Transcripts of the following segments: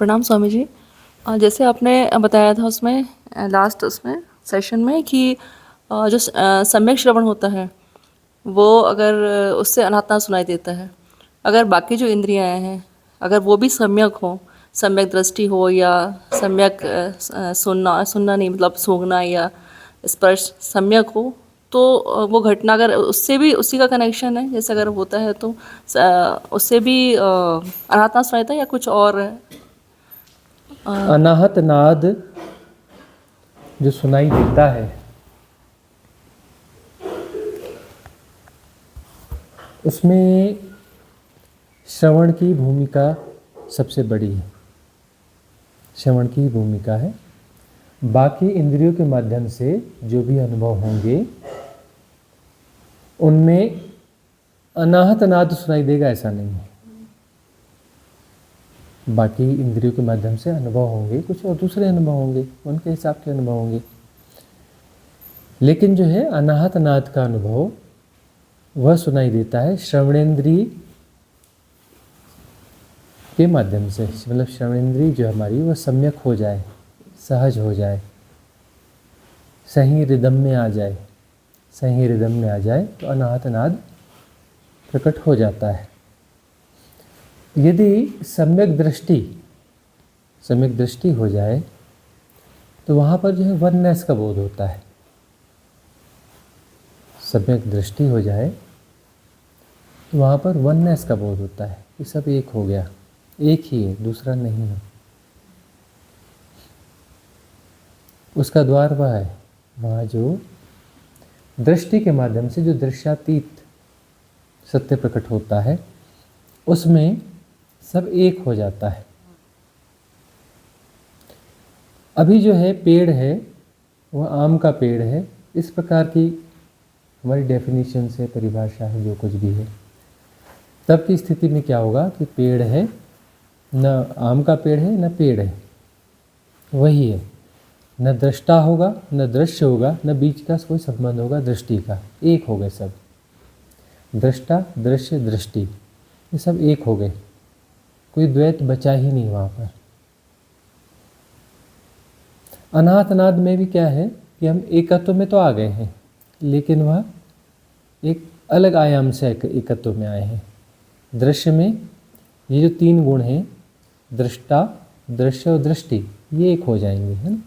प्रणाम स्वामी जी। जैसे आपने बताया था उसमें लास्ट उसमें सेशन में कि जो सम्यक श्रवण होता है वो अगर उससे अनात्मा सुनाई देता है, अगर बाकी जो इंद्रियां हैं अगर वो भी सम्यक हो, सम्यक दृष्टि हो या सम्यक सुनना सुनना नहीं मतलब सूंघना या स्पर्श सम्यक हो, तो वो घटना अगर उससे भी उसी का कनेक्शन है जैसे अगर होता है तो उससे भी अनात्मा सुनाई देता है या कुछ और है? अनाहत नाद जो सुनाई देता है उसमें श्रवण की भूमिका सबसे बड़ी है। श्रवण की भूमिका है। बाकी इंद्रियों के माध्यम से जो भी अनुभव होंगे उनमें अनाहत नाद सुनाई देगा ऐसा नहीं है। बाकी इंद्रियों के माध्यम से अनुभव होंगे, कुछ और दूसरे अनुभव होंगे, उनके हिसाब के अनुभव होंगे, लेकिन जो है अनाहत नाद का अनुभव वह सुनाई देता है श्रवणेंद्रिय के माध्यम से। मतलब श्रवणेंद्रिय जो हमारी वह सम्यक हो जाए, सहज हो जाए, सही रिदम में आ जाए। सही रिदम में आ जाए तो अनाहत नाद प्रकट हो जाता है। यदि सम्यक दृष्टि हो जाए तो वहाँ पर जो है वननेस का बोध होता है। सम्यक दृष्टि हो जाए तो वहाँ पर वननेस का बोध होता है कि सब एक हो गया, एक ही है, दूसरा नहीं है। उसका द्वार वह है, वहाँ जो दृष्टि के माध्यम से जो दृश्यातीत सत्य प्रकट होता है उसमें सब एक हो जाता है। अभी जो है पेड़ है वह आम का पेड़ है, इस प्रकार की हमारी डेफिनेशन से परिभाषा है जो कुछ भी है। तब की स्थिति में क्या होगा कि पेड़ है, न आम का पेड़ है न पेड़ है, वही है। न दृष्टा होगा न दृश्य होगा, न बीच का कोई संबंध होगा दृष्टि का, एक हो गए सब। दृष्टा दृश्य दृष्टि ये सब एक हो गए, कोई द्वैत बचा ही नहीं वहाँ पर। अनाहत नाद में भी क्या है कि हम एकत्व में तो आ गए हैं, लेकिन वह एक अलग आयाम से एकत्व में आए हैं। दृश्य में ये जो तीन गुण हैं, दृष्टा दृश्य और दृष्टि, ये एक हो जाएंगे, है ना।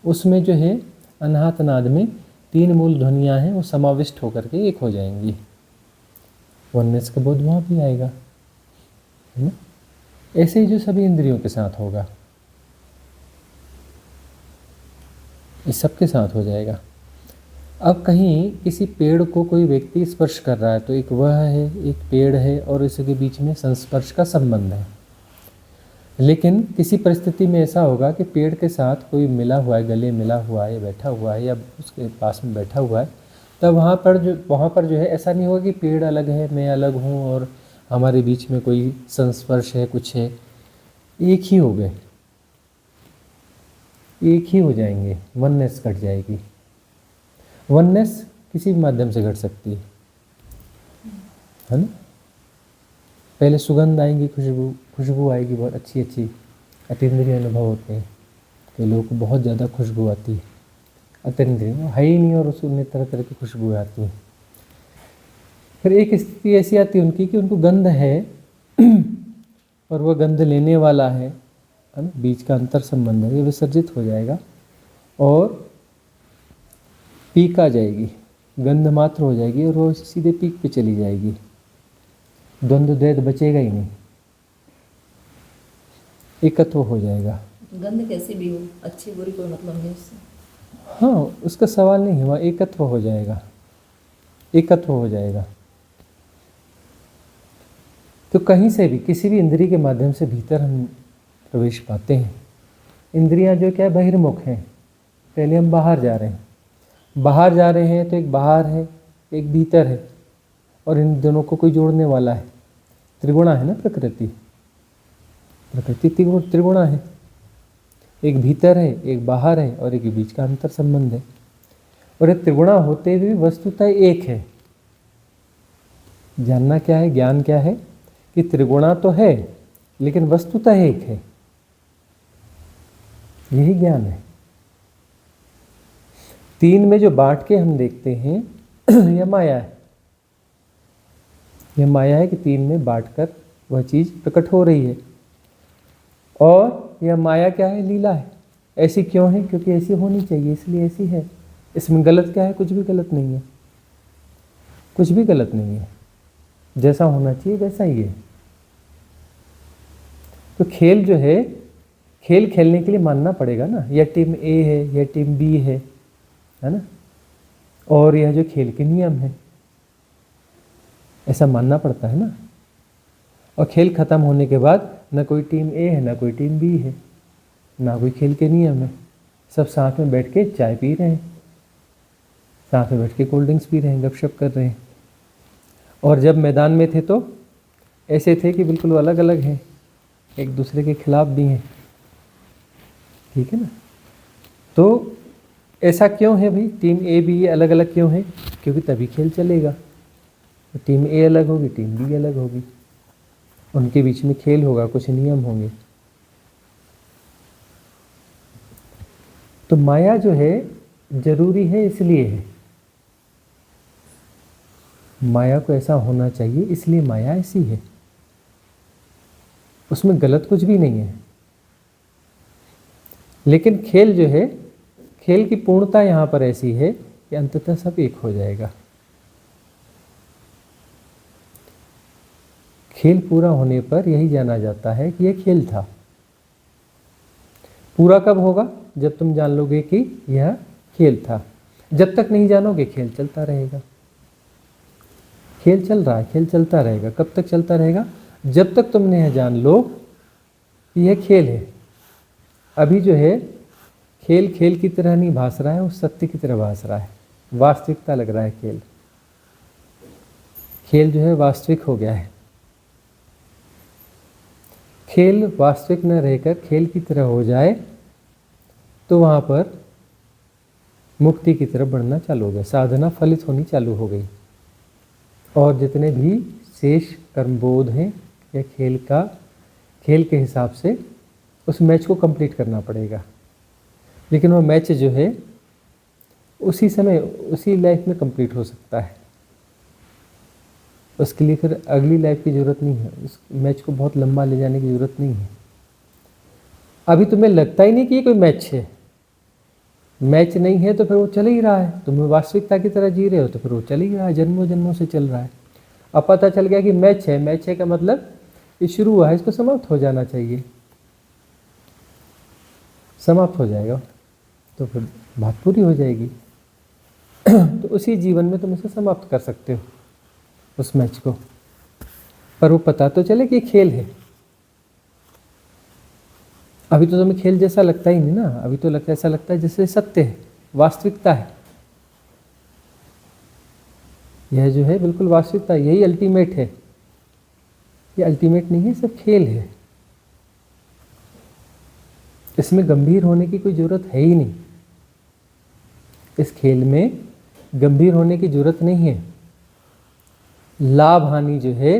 उसमें जो है अनाहत नाद में तीन मूल ध्वनियाँ हैं, वो समाविष्ट होकर के एक हो जाएंगी। वननेस का बोध वहाँ भी आएगा, है ना। ऐसे ही जो सभी इंद्रियों के साथ होगा, इस सब के साथ हो जाएगा। अब कहीं किसी पेड़ को कोई व्यक्ति स्पर्श कर रहा है तो एक वह है, एक पेड़ है और इसके बीच में संस्पर्श का संबंध है। लेकिन किसी परिस्थिति में ऐसा होगा कि पेड़ के साथ कोई मिला हुआ है, गले मिला हुआ है, बैठा हुआ है या उसके पास में बैठा हुआ है, तब वहाँ पर जो है ऐसा नहीं होगा कि पेड़ अलग है, मैं अलग हूँ और हमारे बीच में कोई संस्पर्श है, कुछ है। एक ही हो गए, एक ही हो जाएंगे, वननेस घट जाएगी। वननेस किसी भी माध्यम से घट सकती है ना। पहले सुगंध आएंगी, खुशबू आएगी, बहुत अच्छी अच्छी अतीन्द्रिय अनुभव होते हैं। कई लोगों को बहुत ज़्यादा खुशबू आती है, अतीन्द्रिय है ही नहीं और उसमें तरह तरह की खुशबू आती है। फिर एक स्थिति ऐसी आती है उनकी कि उनको गंध है और वह गंध लेने वाला है ना, बीच का अंतर संबंध है, ये विसर्जित हो जाएगा और पीक आ जाएगी, गंध मात्र हो जाएगी और वो सीधे पीक पे चली जाएगी। द्वंद्व द्वैत बचेगा ही नहीं, एकत्व हो जाएगा। गंध कैसी भी हो, अच्छी बुरी कोई मतलब नहीं उससे। हाँ, उसका सवाल नहीं हुआ, एकत्व हो जाएगा, एकत्व हो जाएगा। तो कहीं से भी किसी भी इंद्रिय के माध्यम से भीतर हम प्रवेश पाते हैं। इंद्रियां जो क्या बहिर्मुख हैं, पहले हम बाहर जा रहे हैं, बाहर जा रहे हैं तो एक बाहर है एक भीतर है और इन दोनों को कोई जोड़ने वाला है। त्रिगुणा है ना प्रकृति, प्रकृति त्रिगुणा है, एक भीतर है एक बाहर है और एक बीच का अंतर संबंध है। और ये त्रिगुणा होते हुए वस्तुतः एक है। जानना क्या है, ज्ञान क्या है कि त्रिगुणा तो है लेकिन वस्तुतः एक है। यही ज्ञान है। 3 में जो बांट के हम देखते हैं यह माया है। यह माया है कि 3 में बांटकर वह चीज़ प्रकट हो रही है। और यह माया क्या है? लीला है। ऐसी क्यों है? क्योंकि ऐसी होनी चाहिए, इसलिए ऐसी है। इसमें गलत क्या है? कुछ भी गलत नहीं है, कुछ भी गलत नहीं है। जैसा होना चाहिए वैसा ही है। तो खेल जो है, खेल खेलने के लिए मानना पड़ेगा ना, यह टीम ए है, यह टीम बी है ना, और यह जो खेल के नियम है, ऐसा मानना पड़ता है ना। और खेल खत्म होने के बाद न कोई टीम ए है, न कोई टीम बी है, ना कोई खेल के नियम है। सब साथ में बैठ के चाय पी रहे हैं, साथ में बैठ के कोल्ड ड्रिंक्स पी रहे हैं, गपशप कर रहे हैं। और जब मैदान में थे तो ऐसे थे कि बिल्कुल अलग अलग हैं, एक दूसरे के खिलाफ भी हैं, ठीक है ना। तो ऐसा क्यों है भाई? टीम ए बी अलग अलग क्यों है? क्योंकि तभी खेल चलेगा। तो टीम ए अलग होगी, टीम बी अलग होगी, उनके बीच में खेल होगा, कुछ नियम होंगे। तो माया जो है जरूरी है, इसलिए है। माया को ऐसा होना चाहिए, इसलिए माया ऐसी है। उसमें गलत कुछ भी नहीं है। लेकिन खेल जो है, खेल की पूर्णता यहाँ पर ऐसी है कि अंततः सब एक हो जाएगा। खेल पूरा होने पर यही जाना जाता है कि यह खेल था। पूरा कब होगा? जब तुम जान लोगे कि यह खेल था। जब तक नहीं जानोगे खेल चलता रहेगा। खेल चल रहा है, खेल चलता रहेगा। कब तक चलता रहेगा? जब तक तुमने यह जान लो कि यह खेल है। अभी जो है खेल खेल की तरह नहीं भास रहा है, वो सत्य की तरह भास रहा है, वास्तविकता लग रहा है खेल। खेल जो है वास्तविक हो गया है। खेल वास्तविक न रहकर खेल की तरह हो जाए तो वहाँ पर मुक्ति की तरफ बढ़ना चालू हो गया, साधना फलित होनी चालू हो गई। और जितने भी शेष कर्मबोध हैं या खेल के हिसाब से उस मैच को कंप्लीट करना पड़ेगा। लेकिन वो मैच जो है उसी समय उसी लाइफ में कंप्लीट हो सकता है। उसके लिए फिर अगली लाइफ की ज़रूरत नहीं है, उस मैच को बहुत लंबा ले जाने की ज़रूरत नहीं है। अभी तुम्हें लगता ही नहीं कि ये कोई मैच है। मैच नहीं है तो फिर वो चल ही रहा है, तुम वास्तविकता की तरह जी रहे हो तो फिर वो चल ही रहा है, जन्मों जन्मों से चल रहा है। अब पता चल गया कि मैच है, मैच है का मतलब ये शुरू हुआ है, इसको समाप्त हो जाना चाहिए, समाप्त हो जाएगा तो फिर बात पूरी हो जाएगी। तो उसी जीवन में तुम इसे समाप्त कर सकते हो उस मैच को, पर वो पता तो चले कि खेल है। अभी तो तुम्हें खेल जैसा लगता ही नहीं ना, अभी तो ऐसा लगता है जैसे सत्य है, वास्तविकता है। यह जो है बिल्कुल वास्तविकता, यही अल्टीमेट है। ये अल्टीमेट नहीं है, सब खेल है। इसमें गंभीर होने की कोई ज़रूरत है ही नहीं। इस खेल में गंभीर होने की ज़रूरत नहीं है। लाभ हानि जो है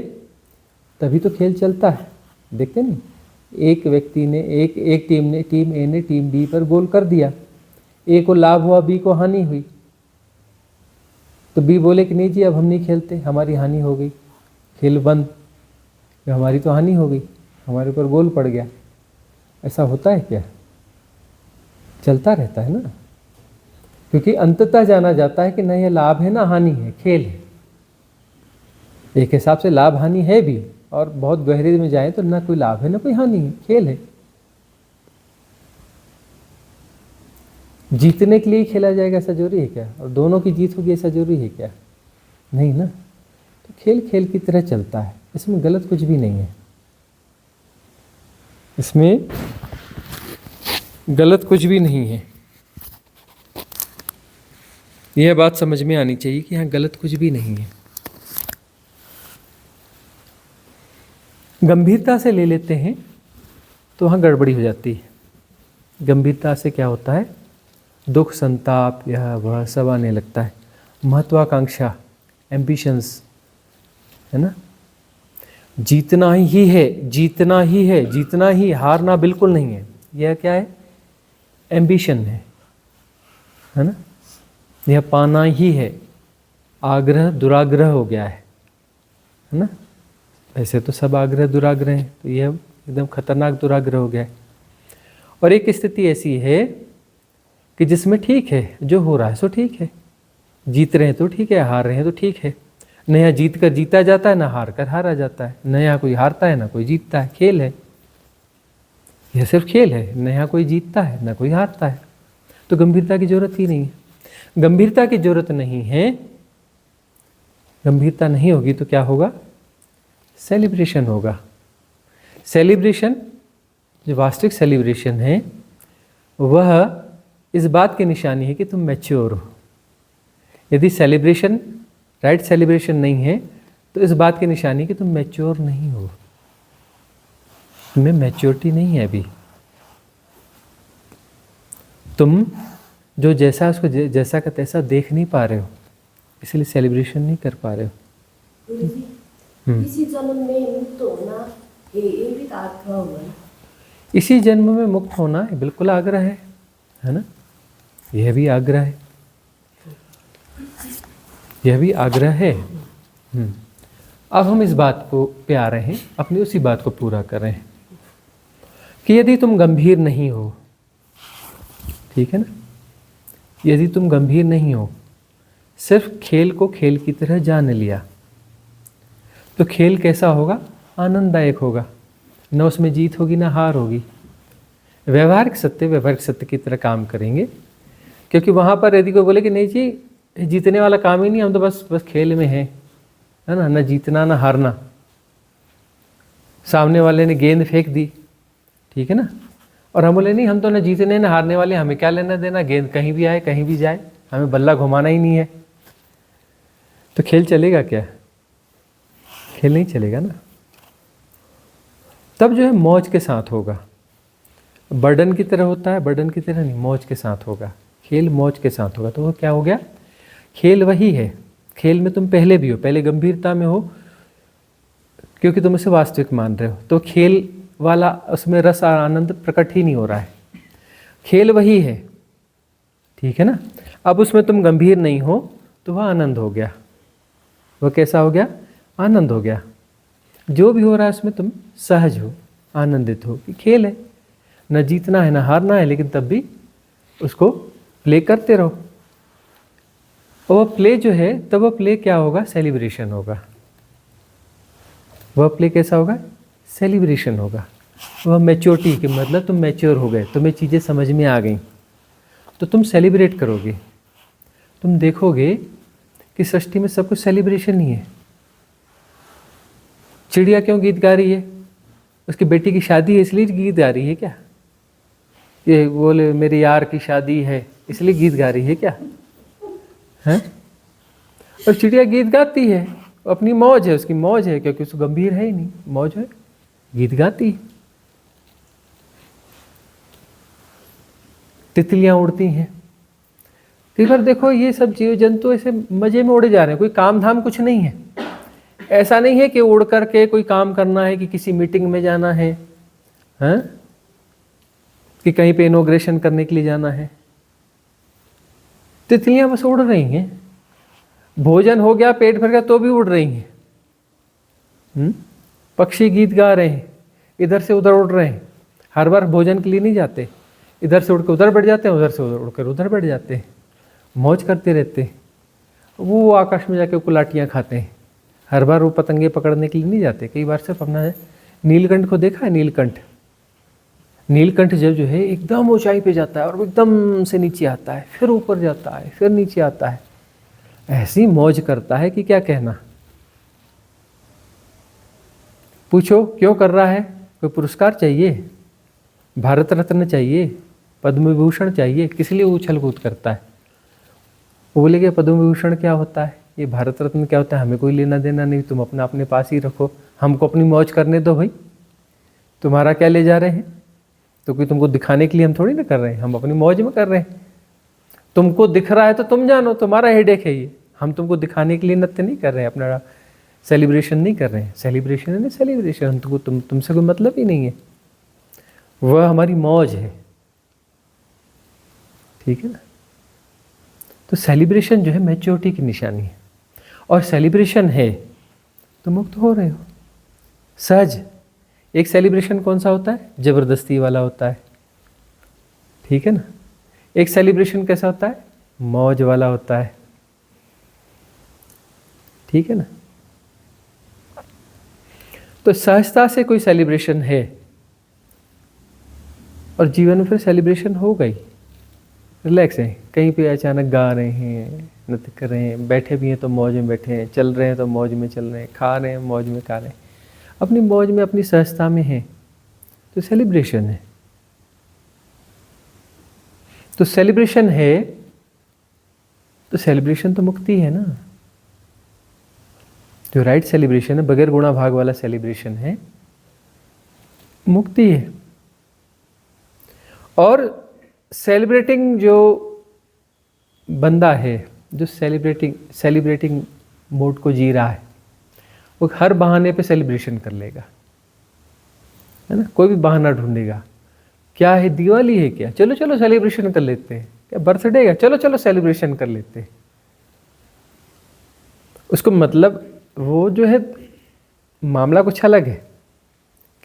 तभी तो खेल चलता है। देखते नहीं, एक व्यक्ति ने एक टीम ए ने टीम बी पर गोल कर दिया, ए को लाभ हुआ, बी को हानि हुई। तो बी बोले कि नहीं जी अब हम नहीं खेलते, हमारी हानि हो गई, खेल बंद, हमारी तो हानि हो गई, हमारे ऊपर गोल पड़ गया। ऐसा होता है क्या? चलता रहता है ना, क्योंकि अंततः जाना जाता है कि न ये लाभ है ना हानि है, खेल है। एक हिसाब से लाभ हानि है भी, और बहुत गहरे में जाए तो ना कोई लाभ है ना कोई हानि है, खेल है। जीतने के लिए खेला जाएगा ऐसा जरूरी है क्या? और दोनों की जीत होगी ऐसा जरूरी है क्या? नहीं ना। तो खेल खेल की तरह चलता है, इसमें गलत कुछ भी नहीं है, इसमें गलत कुछ भी नहीं है। यह बात समझ में आनी चाहिए कि यहाँ गलत कुछ भी नहीं है। गंभीरता से ले लेते हैं तो वहाँ गड़बड़ी हो जाती है। गंभीरता से क्या होता है? दुख, संताप, यह वह सब आने लगता है। महत्वाकांक्षा, एम्बिशंस, है ना। जीतना ही है, जीतना ही है, जीतना ही, हारना बिल्कुल नहीं है। यह क्या है? एम्बिशन है ना, यह पाना ही है, आग्रह दुराग्रह हो गया है ना। ऐसे तो सब आग्रह दुराग्रह हैं, तो यह एकदम खतरनाक दुराग्रह हो गया है। और एक स्थिति ऐसी है कि जिसमें ठीक है, जो हो रहा है सो ठीक है, जीत रहे हैं तो ठीक है, हार रहे हैं तो ठीक है। न यहाँ जीत कर जीता जाता है, ना हार कर हारा जाता है, न यहाँ कोई हारता है ना कोई जीतता है, खेल है, यह सिर्फ खेल है, न यहाँ कोई जीतता है ना कोई हारता है। तो गंभीरता की जरूरत ही नहीं है। गंभीरता की जरूरत नहीं है, गंभीरता नहीं होगी तो क्या होगा, सेलिब्रेशन होगा। सेलिब्रेशन, जो वास्तविक सेलिब्रेशन है, वह इस बात की निशानी है कि तुम मैच्योर हो। यदि सेलिब्रेशन राइट सेलिब्रेशन नहीं है तो इस बात की निशानी है कि तुम मैच्योर नहीं हो, तुम्हें मैच्योरिटी नहीं है अभी। तुम जो जैसा उसको जैसा का तैसा देख नहीं पा रहे हो, इसलिए सेलिब्रेशन नहीं कर पा रहे हो। इसी जन्म में मुक्त होना ये भी आग्रह हुआ। इसी जन्म में मुक्त होना है, बिल्कुल आग्रह है ना, यह भी आग्रह है, यह भी आग्रह है। अब हम इस बात को पे आ रहे हैं, अपनी उसी बात को पूरा कर रहे हैं कि यदि तुम गंभीर नहीं हो, ठीक है ना, यदि तुम गंभीर नहीं हो, सिर्फ खेल को खेल की तरह जान लिया, तो खेल कैसा होगा, आनंददायक होगा, न उसमें जीत होगी ना हार होगी। व्यवहारिक सत्य की तरह काम करेंगे, क्योंकि वहाँ पर यदि कोई बोले कि नहीं जी जीतने वाला काम ही नहीं, हम तो बस खेल में है ना, ना जीतना ना हारना। सामने वाले ने गेंद फेंक दी, ठीक है ना, और हम बोले नहीं हम तो ना जीतने ना हारने वाले, हमें क्या लेना देना, गेंद कहीं भी आए कहीं भी जाए, हमें बल्ला घुमाना ही नहीं है, तो खेल चलेगा क्या, खेल नहीं चलेगा ना। तब जो है मौज के साथ होगा, बर्डन की तरह होता है, बर्डन की तरह नहीं, मौज के साथ होगा, खेल मौज के साथ होगा। तो वो क्या हो गया, खेल वही है, खेल में तुम पहले भी हो, पहले गंभीरता में हो क्योंकि तुम इसे वास्तविक मान रहे हो, तो खेल वाला उसमें रस और आनंद प्रकट ही नहीं हो रहा है, खेल वही है, ठीक है ना। अब उसमें तुम गंभीर नहीं हो तो वह आनंद हो गया, वह कैसा हो गया, आनंद हो गया। जो भी हो रहा है उसमें तुम सहज हो, आनंदित हो कि खेल है, न जीतना है न हारना है, लेकिन तब भी उसको प्ले करते रहो। और वह प्ले जो है, तब वह प्ले क्या होगा, सेलिब्रेशन होगा। वह प्ले कैसा होगा, सेलिब्रेशन होगा। वह मैच्योरिटी के मतलब तुम मैच्योर हो गए, तुम्हें चीज़ें समझ में आ गई, तो तुम सेलिब्रेट करोगे। तुम देखोगे कि सृष्टि में सब कुछ सेलिब्रेशन ही है। चिड़िया क्यों गीत गा रही है, उसकी बेटी की शादी है इसलिए गीत गा रही है क्या, ये बोले मेरे यार की शादी है इसलिए गीत गा रही है क्या, हैं? और चिड़िया गीत गाती है, अपनी मौज है, उसकी मौज है, क्योंकि उसको गंभीर है ही नहीं, मौज है, गीत गाती है। तितलियां उड़ती हैं, कई बार देखो ये सब जीव जंतु ऐसे मजे में उड़े जा रहे हैं, कोई काम धाम कुछ नहीं है। ऐसा नहीं है कि उड़ करके कोई काम करना है, कि किसी मीटिंग में जाना है, हैं? कि कहीं पे इनॉग्रेशन करने के लिए जाना है। तितलियां बस उड़ रही हैं, भोजन हो गया, पेट भर गया तो भी उड़ रही हैं। पक्षी गीत गा रहे हैं, इधर से उधर उड़ रहे हैं, हर बार भोजन के लिए नहीं जाते, इधर से उड़कर उधर बैठ जाते हैं, उधर से उड़कर उधर बैठ जाते हैं, मौज करते रहते हैं। वो आकाश में जाके कुलाटियाँ खाते हैं, हर बार वो पतंगे पकड़ने के लिए नहीं जाते। कई बार सिर्फ अपना नीलकंठ को देखा है, नीलकंठ जब जो है एकदम ऊंचाई पे जाता है और एकदम से नीचे आता है, फिर ऊपर जाता है, फिर नीचे आता है, ऐसी मौज करता है कि क्या कहना। पूछो क्यों कर रहा है, कोई पुरस्कार चाहिए, भारत रत्न चाहिए, पद्म विभूषण चाहिए, किस लिए उछल कूद करता है। वो बोले कि पद्म विभूषण क्या होता है, ये भारत रत्न क्या होता है, हमें कोई लेना देना नहीं, तुम अपने पास ही रखो, हमको अपनी मौज करने दो भाई, तुम्हारा क्या ले जा रहे हैं। तो कोई तुमको दिखाने के लिए हम थोड़ी ना कर रहे हैं, हम अपनी मौज में कर रहे हैं। तुमको दिख रहा है तो तुम जानो, तुम्हारा हेडेक है ये, हम तुमको दिखाने के लिए नृत्य नहीं कर रहे हैं, अपना सेलिब्रेशन नहीं कर रहे हैं। सेलिब्रेशन है ना, सेलिब्रेशन तुमसे कोई मतलब ही नहीं है, वह हमारी मौज है। ठीक है ना। तो सेलिब्रेशन जो है मैच्योरिटी की निशानी है, और सेलिब्रेशन है तो मुक्त हो रहे हो सहज। एक सेलिब्रेशन कौन सा होता है? जबरदस्ती वाला होता है, ठीक है ना। एक सेलिब्रेशन कैसा होता है? मौज वाला होता है, ठीक है ना। तो सहजता से कोई सेलिब्रेशन है, और जीवन में फिर सेलिब्रेशन हो गई, रिलैक्स है। कहीं पे अचानक गा रहे हैं, नृत्य कर रहे हैं, बैठे भी हैं तो मौज में बैठे हैं, चल रहे हैं तो मौज में चल रहे हैं, खा रहे हैं मौज में खा रहे हैं, अपनी मौज में अपनी सहजता में हैं, तो सेलिब्रेशन है। तो सेलिब्रेशन है तो सेलिब्रेशन तो मुक्ति है ना। जो राइट सेलिब्रेशन है, बगैर गुणा भाग वाला सेलिब्रेशन है, मुक्ति है। और सेलिब्रेटिंग जो बंदा है, जो सेलिब्रेटिंग मोड को जी रहा है, वो हर बहाने पे सेलिब्रेशन कर लेगा, है ना। कोई भी बहाना ढूंढेगा। क्या है, दिवाली है क्या, चलो चलो सेलिब्रेशन कर लेते हैं। क्या बर्थडे है, चलो चलो सेलिब्रेशन कर लेते हैं। उसको मतलब वो जो है मामला कुछ अलग है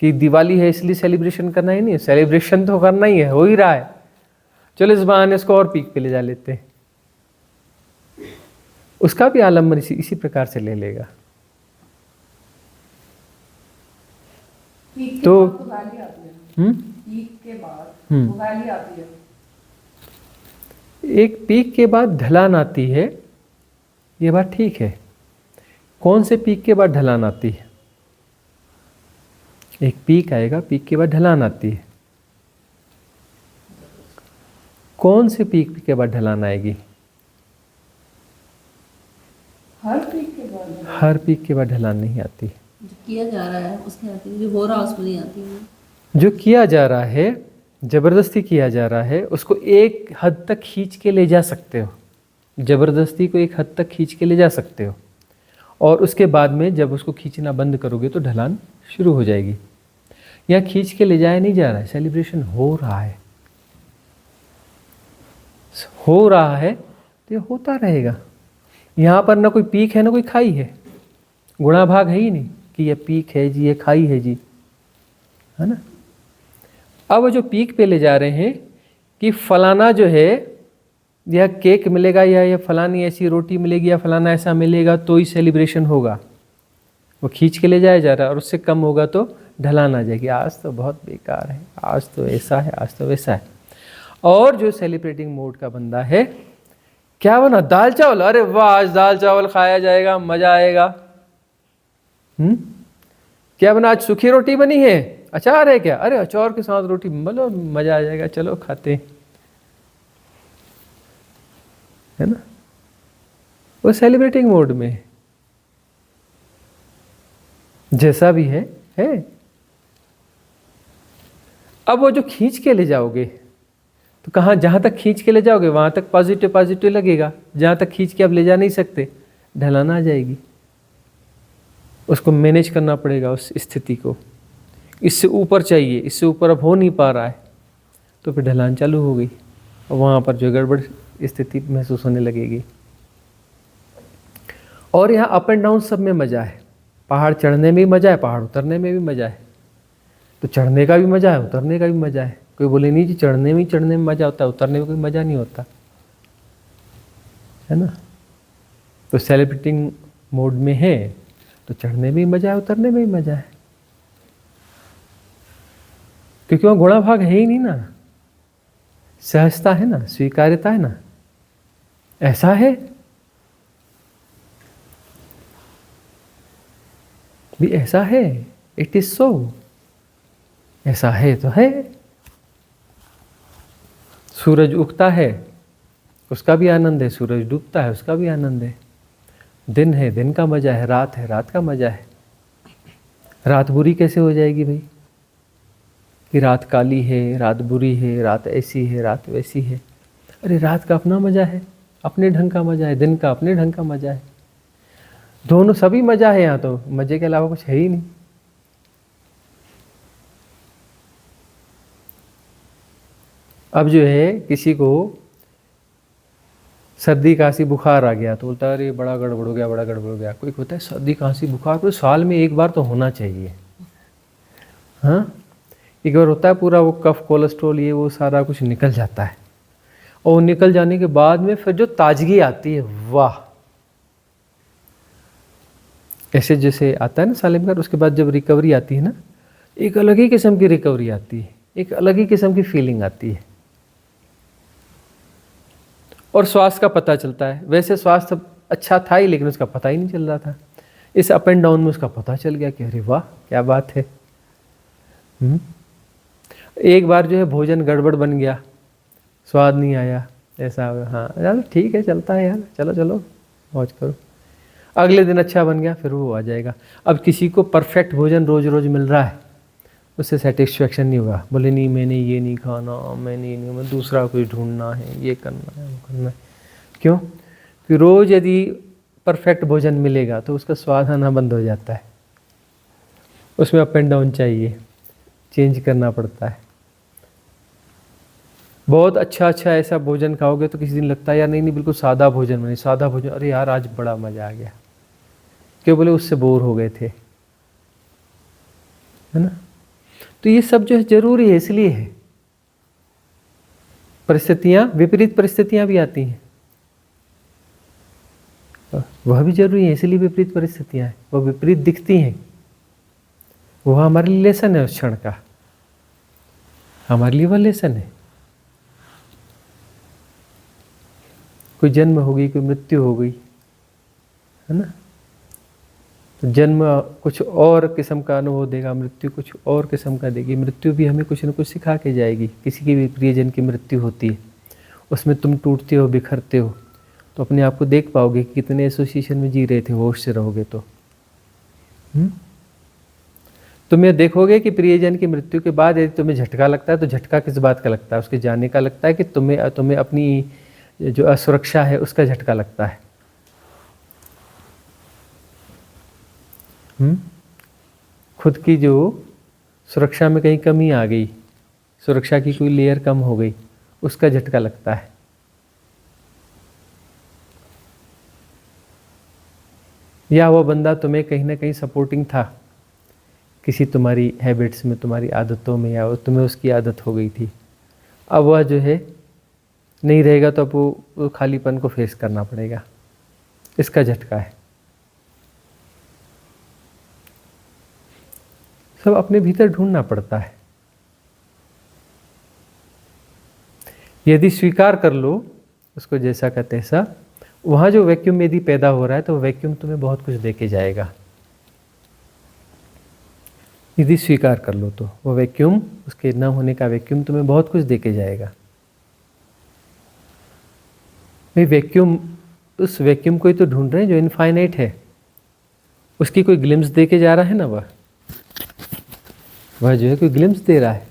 कि दिवाली है इसलिए सेलिब्रेशन करना ही नहीं है, सेलिब्रेशन तो करना ही है, हो ही रहा है, चलो इस बहाने इसको और पीक पे ले जा लेते हैं। उसका भी आलम्बन इसी प्रकार से ले लेगा। तो एक पीक के बाद ढलान आती है, ये बात ठीक है। कौन से पीक के बाद ढलान आती है? एक पीक आएगा, पीक के बाद ढलान आती है। कौन से पीक के बाद ढलान आएगी? हर पीक के बाद? हर पीक के बाद ढलान नहीं आती। जो किया जा रहा है उसके आती है, जो हो रहा है उसमें नहीं आती है। जो किया जा रहा है, जबरदस्ती किया जा रहा है, उसको एक हद तक खींच के ले जा सकते हो। जबरदस्ती को एक हद तक खींच के ले जा सकते हो, और उसके बाद में जब उसको खींचना बंद करोगे तो ढलान शुरू हो जाएगी। यहाँ खींच के ले जाया नहीं जा रहा है, सेलिब्रेशन हो रहा है। हो रहा है तो ये होता रहेगा। यहाँ पर ना कोई पीक है ना कोई खाई है, गुणा भाग है ही नहीं कि ये पीक है जी, ये खाई है जी, है ना। अब जो पीक पे ले जा रहे हैं कि फलाना जो है, यह केक मिलेगा या यह फलानी ऐसी रोटी मिलेगी या फलाना ऐसा मिलेगा तो ही सेलिब्रेशन होगा, वो खींच के ले जाया जा रहा है। और उससे कम होगा तो ढलान आ जाएगी, आज तो बहुत बेकार है, आज तो ऐसा है, आज तो वैसा है। और जो सेलिब्रेटिंग मोड का बंदा है, क्या बना, दाल चावल, अरे वाह आज दाल चावल खाया जाएगा, मजा आएगा। क्या बना, आज सूखी रोटी बनी है, अचार है क्या, अरे अचार के साथ रोटी, बोलो मजा आ जाएगा, चलो खाते हैं, है ना। वो सेलिब्रेटिंग मोड में जैसा भी है। अब वो जो खींच के ले जाओगे तो कहाँ, जहां तक खींच के ले जाओगे वहां तक पॉजिटिव लगेगा, जहां तक खींच के अब ले जा नहीं सकते, ढलान आ जाएगी। उसको मैनेज करना पड़ेगा उस स्थिति को। इससे ऊपर चाहिए, इससे ऊपर अब हो नहीं पा रहा है, तो फिर ढलान चालू हो गई, और वहाँ पर जो गड़बड़ स्थिति महसूस होने लगेगी। और यहाँ अप एंड डाउन सब में मज़ा है। पहाड़ चढ़ने में भी मज़ा है, पहाड़ उतरने में भी मज़ा है। तो चढ़ने का भी मज़ा है, उतरने का भी मज़ा है। कोई बोले नहीं जी चढ़ने में मज़ा होता है, उतरने में कोई मज़ा नहीं होता, है ना। तो सेलिब्रेटिंग मोड में है तो चढ़ने में भी मज़ा है, उतरने में भी मज़ा है, क्योंकि वहाँ गुणा भाग है ही नहीं ना, सहजता है ना, स्वीकार्यता है ना। ऐसा है भी, ऐसा है, इट इज सो, ऐसा है तो है। सूरज उगता है उसका भी आनंद है, सूरज डूबता है उसका भी आनंद है। दिन है, दिन का मजा है, रात है, रात का मजा है। रात बुरी कैसे हो जाएगी भाई, कि रात काली है, रात बुरी है, रात ऐसी है, रात वैसी है। अरे रात का अपना मजा है, अपने ढंग का मजा है, दिन का अपने ढंग का मजा है। दोनों सभी मजा है, यहाँ तो मजे के अलावा कुछ है ही नहीं। अब जो है किसी को सर्दी खांसी बुखार आ गया तो बोलता है अरे बड़ा गड़बड़ हो गया, बड़ा गड़बड़ हो गया। कोई होता है सर्दी खांसी बुखार तो साल में एक बार तो होना चाहिए। हाँ, एक बार होता है पूरा वो कफ कोलेस्ट्रॉल ये वो सारा कुछ निकल जाता है, और निकल जाने के बाद में फिर जो ताजगी आती है, वाह, ऐसे जैसे आता है ना साल में बार, उसके बाद जब रिकवरी आती है ना, एक अलग ही किस्म की रिकवरी आती है, एक अलग ही किस्म की फीलिंग आती है, और स्वास्थ्य का पता चलता है। वैसे स्वास्थ्य अच्छा था ही, लेकिन उसका पता ही नहीं चल रहा था। इस अप एंड डाउन में उसका पता चल गया कि अरे वाह क्या बात है। एक बार जो है भोजन गड़बड़ बन गया, स्वाद नहीं आया, ऐसा हाँ यार ठीक है चलता है यार, चलो चलो मौज करो। अगले दिन अच्छा बन गया, फिर वो आ जाएगा। अब किसी को परफेक्ट भोजन रोज रोज मिल रहा है, उससे सेटिस्फेक्शन नहीं होगा। बोले नहीं मैंने ये नहीं खाना, मैंने ये नहीं, मैं दूसरा कुछ ढूंढना है, ये करना है, वो करना है। क्यों? कि रोज़ यदि परफेक्ट भोजन मिलेगा तो उसका स्वाद आना बंद हो जाता है, उसमें अप एंड डाउन चाहिए, चेंज करना पड़ता है। बहुत अच्छा अच्छा ऐसा भोजन खाओगे तो किसी दिन लगता है यार नहीं नहीं बिल्कुल सादा भोजन बने, सादा भोजन, अरे यार आज बड़ा मज़ा आ गया। क्यों? बोले उससे बोर हो गए थे, है ना। तो ये सब जो है जरूरी है, इसलिए है। परिस्थितियां, विपरीत परिस्थितियां भी आती हैं, वह भी जरूरी है, इसलिए विपरीत परिस्थितियां हैं, वह विपरीत दिखती हैं, वह हमारे लिए लेसन है, उस क्षण का हमारे लिए वह लेसन है। कोई जन्म हो गई, कोई मृत्यु हो गई, है ना। तो जन्म कुछ और किस्म का अनुभव देगा, मृत्यु कुछ और किस्म का देगी। मृत्यु भी हमें कुछ न कुछ सिखा के जाएगी। किसी की भी प्रियजन की मृत्यु होती है, उसमें तुम टूटते हो, बिखरते हो, तो अपने आप को देख पाओगे कि कितने एसोसिएशन में जी रहे थे, होश से रहोगे तो। तुम ये देखोगे कि प्रियजन की मृत्यु के बाद यदि तुम्हें झटका लगता है तो झटका किस बात का लगता है? उसके जाने का लगता है कि तुम्हें अपनी जो असुरक्षा है उसका झटका लगता है। खुद की जो सुरक्षा में कहीं कमी आ गई, सुरक्षा की कोई लेयर कम हो गई, उसका झटका लगता है। या वो बंदा तुम्हें कहीं ना कहीं सपोर्टिंग था, किसी तुम्हारी हैबिट्स में, तुम्हारी आदतों में, या तुम्हें उसकी आदत हो गई थी, अब वह जो है नहीं रहेगा, तो अब वो खालीपन को फेस करना पड़ेगा, इसका झटका है। सब अपने भीतर ढूंढना पड़ता है। यदि स्वीकार कर लो उसको जैसा का तैसा, वहाँ जो वैक्यूम यदि पैदा हो रहा है तो वैक्यूम तुम्हें बहुत कुछ दे के जाएगा। यदि स्वीकार कर लो तो वो वैक्यूम, उसके न होने का वैक्यूम तुम्हें बहुत कुछ दे के जाएगा। भाई वैक्यूम, उस वैक्यूम को ही तो ढूंढ रहे हैं जो इनफाइनाइट है, उसकी कोई ग्लिम्स दे के जा रहा है ना, वह जो है कोई ग्लिम्स दे रहा है,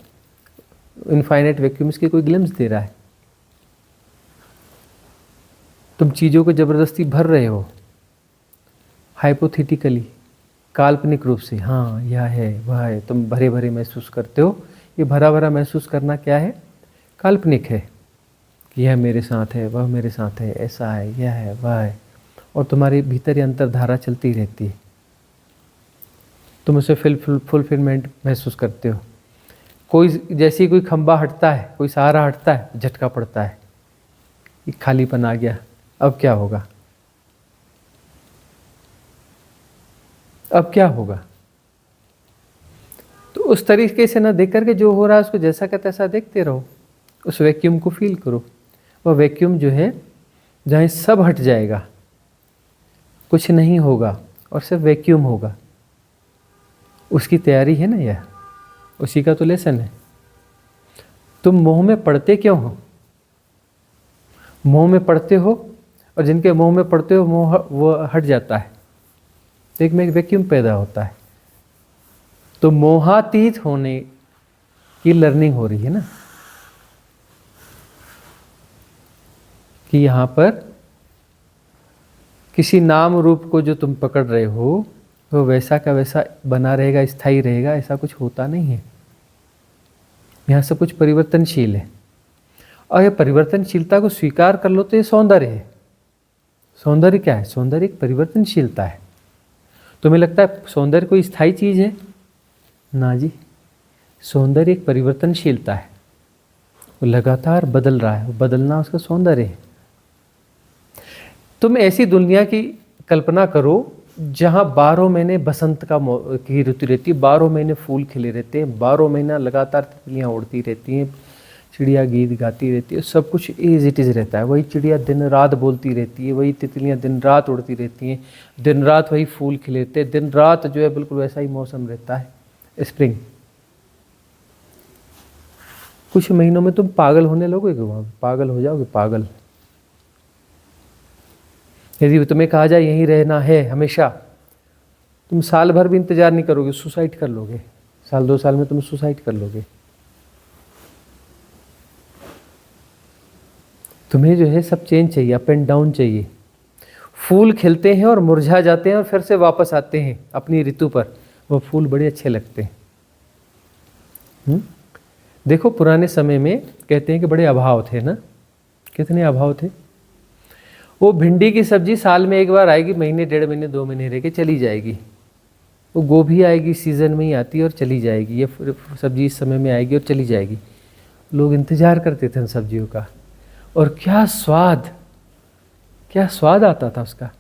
इनफाइनाइट वैक्यूम्स की कोई ग्लिम्स दे रहा है। तुम चीज़ों को ज़बरदस्ती भर रहे हो हाइपोथेटिकली, काल्पनिक रूप से, हाँ यह है वह है, तुम भरे भरे महसूस करते हो। ये भरा भरा महसूस करना क्या है? काल्पनिक है कि यह मेरे साथ है, वह मेरे साथ है, ऐसा है, यह है, वह है, और तुम्हारे भीतर ये अंतर्धारा चलती रहती है। तुम उसे फुलफिलमेंट महसूस करते हो। कोई जैसे ही कोई खंबा हटता है, कोई सहारा हटता है, झटका पड़ता है, ये खालीपन आ गया, अब क्या होगा? अब क्या होगा? तो उस तरीके से ना देख करके जो हो रहा है उसको जैसा का तैसा देखते रहो, उस वैक्यूम को फील करो। वह वैक्यूम जो है जहाँ सब हट जाएगा, कुछ नहीं होगा और सिर्फ वैक्यूम होगा, उसकी तैयारी है ना, यह उसी का तो लेसन है। तुम मोह में पड़ते क्यों हो? मोह में पड़ते हो, और जिनके मोह में पड़ते हो मोह वो हट जाता है, तो एक में एक वैक्यूम पैदा होता है। तो मोहातीत होने की लर्निंग हो रही है ना, कि यहाँ पर किसी नाम रूप को जो तुम पकड़ रहे हो वो वैसा का वैसा बना रहेगा, स्थायी रहेगा, ऐसा कुछ होता नहीं है। यहाँ सब कुछ परिवर्तनशील है, और ये परिवर्तनशीलता को स्वीकार कर लो तो ये सौंदर्य है। सौंदर्य क्या है? सौंदर्य एक परिवर्तनशीलता है। तुम्हें लगता है सौंदर्य कोई स्थायी चीज है? ना जी, सौंदर्य एक परिवर्तनशीलता है, वो लगातार बदल रहा है, वो बदलना उसका सौंदर्य है। तुम ऐसी दुनिया की कल्पना करो जहाँ 12 महीने बसंत की ऋतु रहती है, 12 महीने फूल खिले रहते हैं, 12 महीना लगातार तितलियाँ उड़ती रहती हैं, चिड़िया गीत गाती रहती है, सब कुछ एज इट इज़ रहता है। वही चिड़िया दिन रात बोलती रहती है, वही तितलियाँ दिन रात उड़ती रहती हैं, दिन रात वही फूल खिले रहते हैं, दिन रात जो है बिल्कुल वैसा ही मौसम रहता है, स्प्रिंग। कुछ महीनों में तुम पागल होने लगोगे, वहाँ पागल हो जाओगे, पागल। यदि तुम्हें कहा जाए यहीं रहना है हमेशा, तुम साल भर भी इंतजार नहीं करोगे, सुसाइड कर लोगे, साल 2 साल में तुम सुसाइड कर लोगे। तुम्हें जो है सब चेंज चाहिए, अप एंड डाउन चाहिए। फूल खिलते हैं और मुरझा जाते हैं और फिर से वापस आते हैं अपनी ऋतु पर, वो फूल बड़े अच्छे लगते हैं। देखो पुराने समय में कहते हैं कि बड़े अभाव थे ना, कितने अभाव थे। वो भिंडी की सब्जी साल में एक बार आएगी, महीने 1.5 महीने 2 महीने रह के चली जाएगी। वो गोभी आएगी, सीजन में ही आती है और चली जाएगी। ये सब्जी इस समय में आएगी और चली जाएगी। लोग इंतजार करते थे उन सब्जियों का, और क्या स्वाद आता था उसका।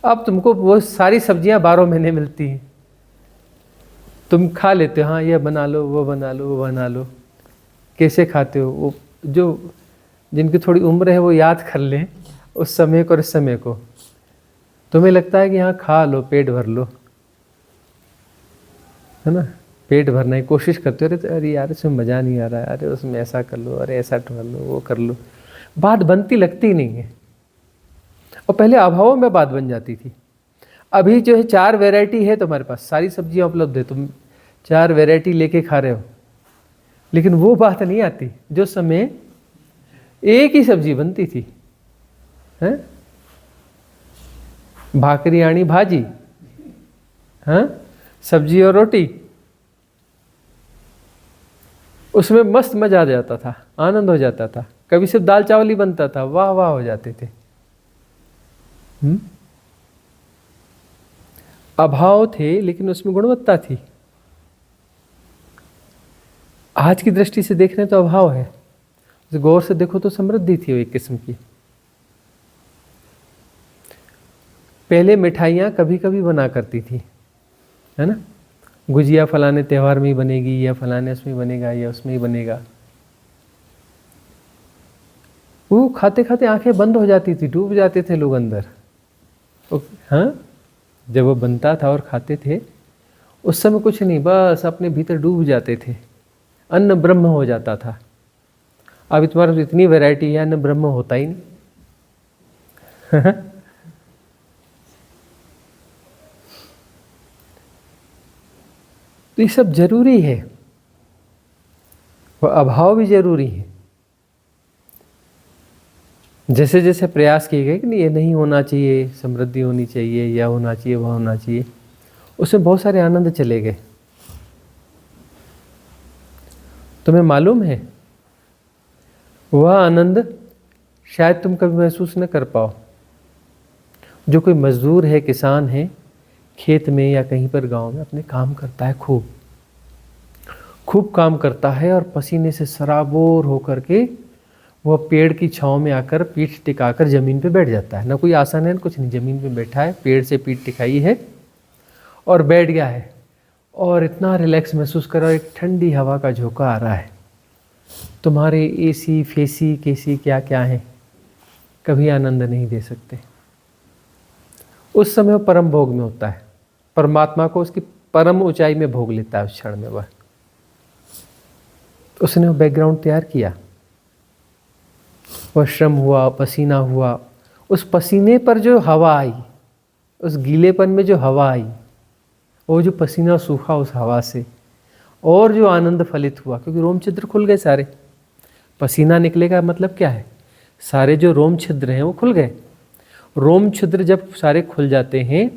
अब तुमको वो सारी सब्जियां 12 महीने मिलती हैं, तुम खा लेते हो, हाँ ये बना लो, वो बना लो, वो बना लो। कैसे खाते हो? वो जो जिनकी थोड़ी उम्र है वो याद कर लें उस समय को और इस समय को। तुम्हें लगता है कि हाँ खा लो, पेट भर लो, है ना, पेट भरने की कोशिश करते हो, अरे यार इसमें मज़ा नहीं आ रहा है, अरे उसमें ऐसा कर लो, अरे ऐसा कर लो, वो कर लो। बात बनती लगती नहीं है। और पहले अभावों में बात बन जाती थी। अभी जो है 4 वैरायटी है तुम्हारे पास, सारी सब्जियां उपलब्ध है, तुम 4 वैरायटी लेके खा रहे हो, लेकिन वो बात नहीं आती जो समय एक ही सब्जी बनती थी, हैं? भाकरी आनी भाजी, हाँ, सब्जी और रोटी, उसमें मस्त मजा आ जाता था, आनंद हो जाता था। कभी सिर्फ दाल चावल ही बनता था, वाह वाह हो जाते थे। अभाव थे लेकिन उसमें गुणवत्ता थी। आज की दृष्टि से देखने तो अभाव है, गौर से देखो तो समृद्धि थी वो एक किस्म की। पहले मिठाइयाँ कभी कभी बना करती थी, है ना, गुजिया फलाने त्यौहार में ही बनेगी, या फलाने उसमें बनेगा, या उसमें ही बनेगा। वो खाते खाते आंखें बंद हो जाती थी, डूब जाते थे लोग अंदर। हाँ, जब वो बनता था और खाते थे उस समय कुछ नहीं, बस अपने भीतर डूब जाते थे, अन्न ब्रह्म हो जाता था। अब तुम्हारे पास इतनी वैरायटी है, अन्न ब्रह्म होता ही नहीं। तो ये सब जरूरी है, वो अभाव भी जरूरी है। जैसे जैसे प्रयास किए गए कि नहीं ये नहीं होना चाहिए, समृद्धि होनी चाहिए, या होना चाहिए, वह होना चाहिए, उसमें बहुत सारे आनंद चले गए। तुम्हें मालूम है वह आनंद शायद तुम कभी महसूस न कर पाओ। जो कोई मजदूर है, किसान है, खेत में या कहीं पर गांव में अपने काम करता है, खूब काम करता है, और पसीने से सराबोर होकर के वह पेड़ की छांव में आकर पीठ टिकाकर ज़मीन पे बैठ जाता है। ना कोई आसन है, कुछ नहीं, ज़मीन पे बैठा है, पेड़ से पीठ टिकाई है और बैठ गया है, और इतना रिलैक्स महसूस कर रहा है, एक ठंडी हवा का झोंका आ रहा है। तुम्हारे एसी फेसी केसी क्या क्या है, कभी आनंद नहीं दे सकते। उस समय वो परम भोग में होता है, परमात्मा को उसकी परम ऊंचाई में भोग लेता है उस क्षण में। वह उसने वो बैकग्राउंड तैयार किया, वह श्रम हुआ, पसीना हुआ, उस पसीने पर जो हवा आई, उस गीलेपन में जो हवा आई, वो जो पसीना सूखा उस हवा से, और जो आनंद फलित हुआ, क्योंकि रोम छिद्र खुल गए सारे। पसीना निकलेगा मतलब क्या है, सारे जो रोम छिद्र हैं वो खुल गए। रोम छिद्र जब सारे खुल जाते हैं,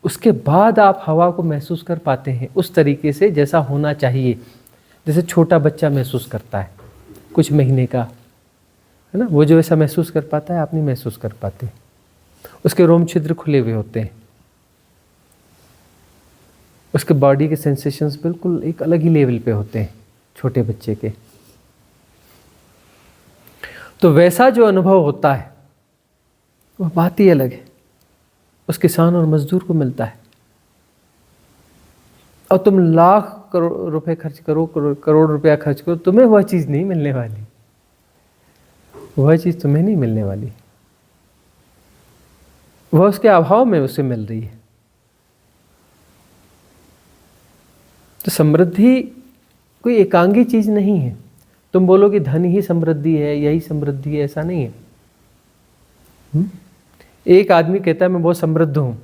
उसके बाद आप हवा को महसूस कर पाते हैं उस तरीके से जैसा होना चाहिए, जैसे छोटा बच्चा महसूस करता है कुछ महीने का, है ना, वो जो ऐसा महसूस कर पाता है आप नहीं महसूस कर पाते। उसके रोम छिद्र खुले हुए होते हैं, उसके बॉडी के सेंसेशंस बिल्कुल एक अलग ही लेवल पे होते हैं छोटे बच्चे के। तो वैसा जो अनुभव होता है वह बात ही अलग है, उस किसान और मजदूर को मिलता है। और तुम लाख करोड़ रुपए खर्च करो, करोड़ रुपया खर्च करो, तुम्हें वह चीज़ नहीं मिलने वाली, वह चीज़ तुम्हें नहीं मिलने वाली, वह उसके अभाव में उसे मिल रही है। तो समृद्धि कोई एकांगी चीज़ नहीं है। तुम बोलो कि धन ही समृद्धि है, यही समृद्धि है, ऐसा नहीं है। एक आदमी कहता है मैं बहुत समृद्ध हूँ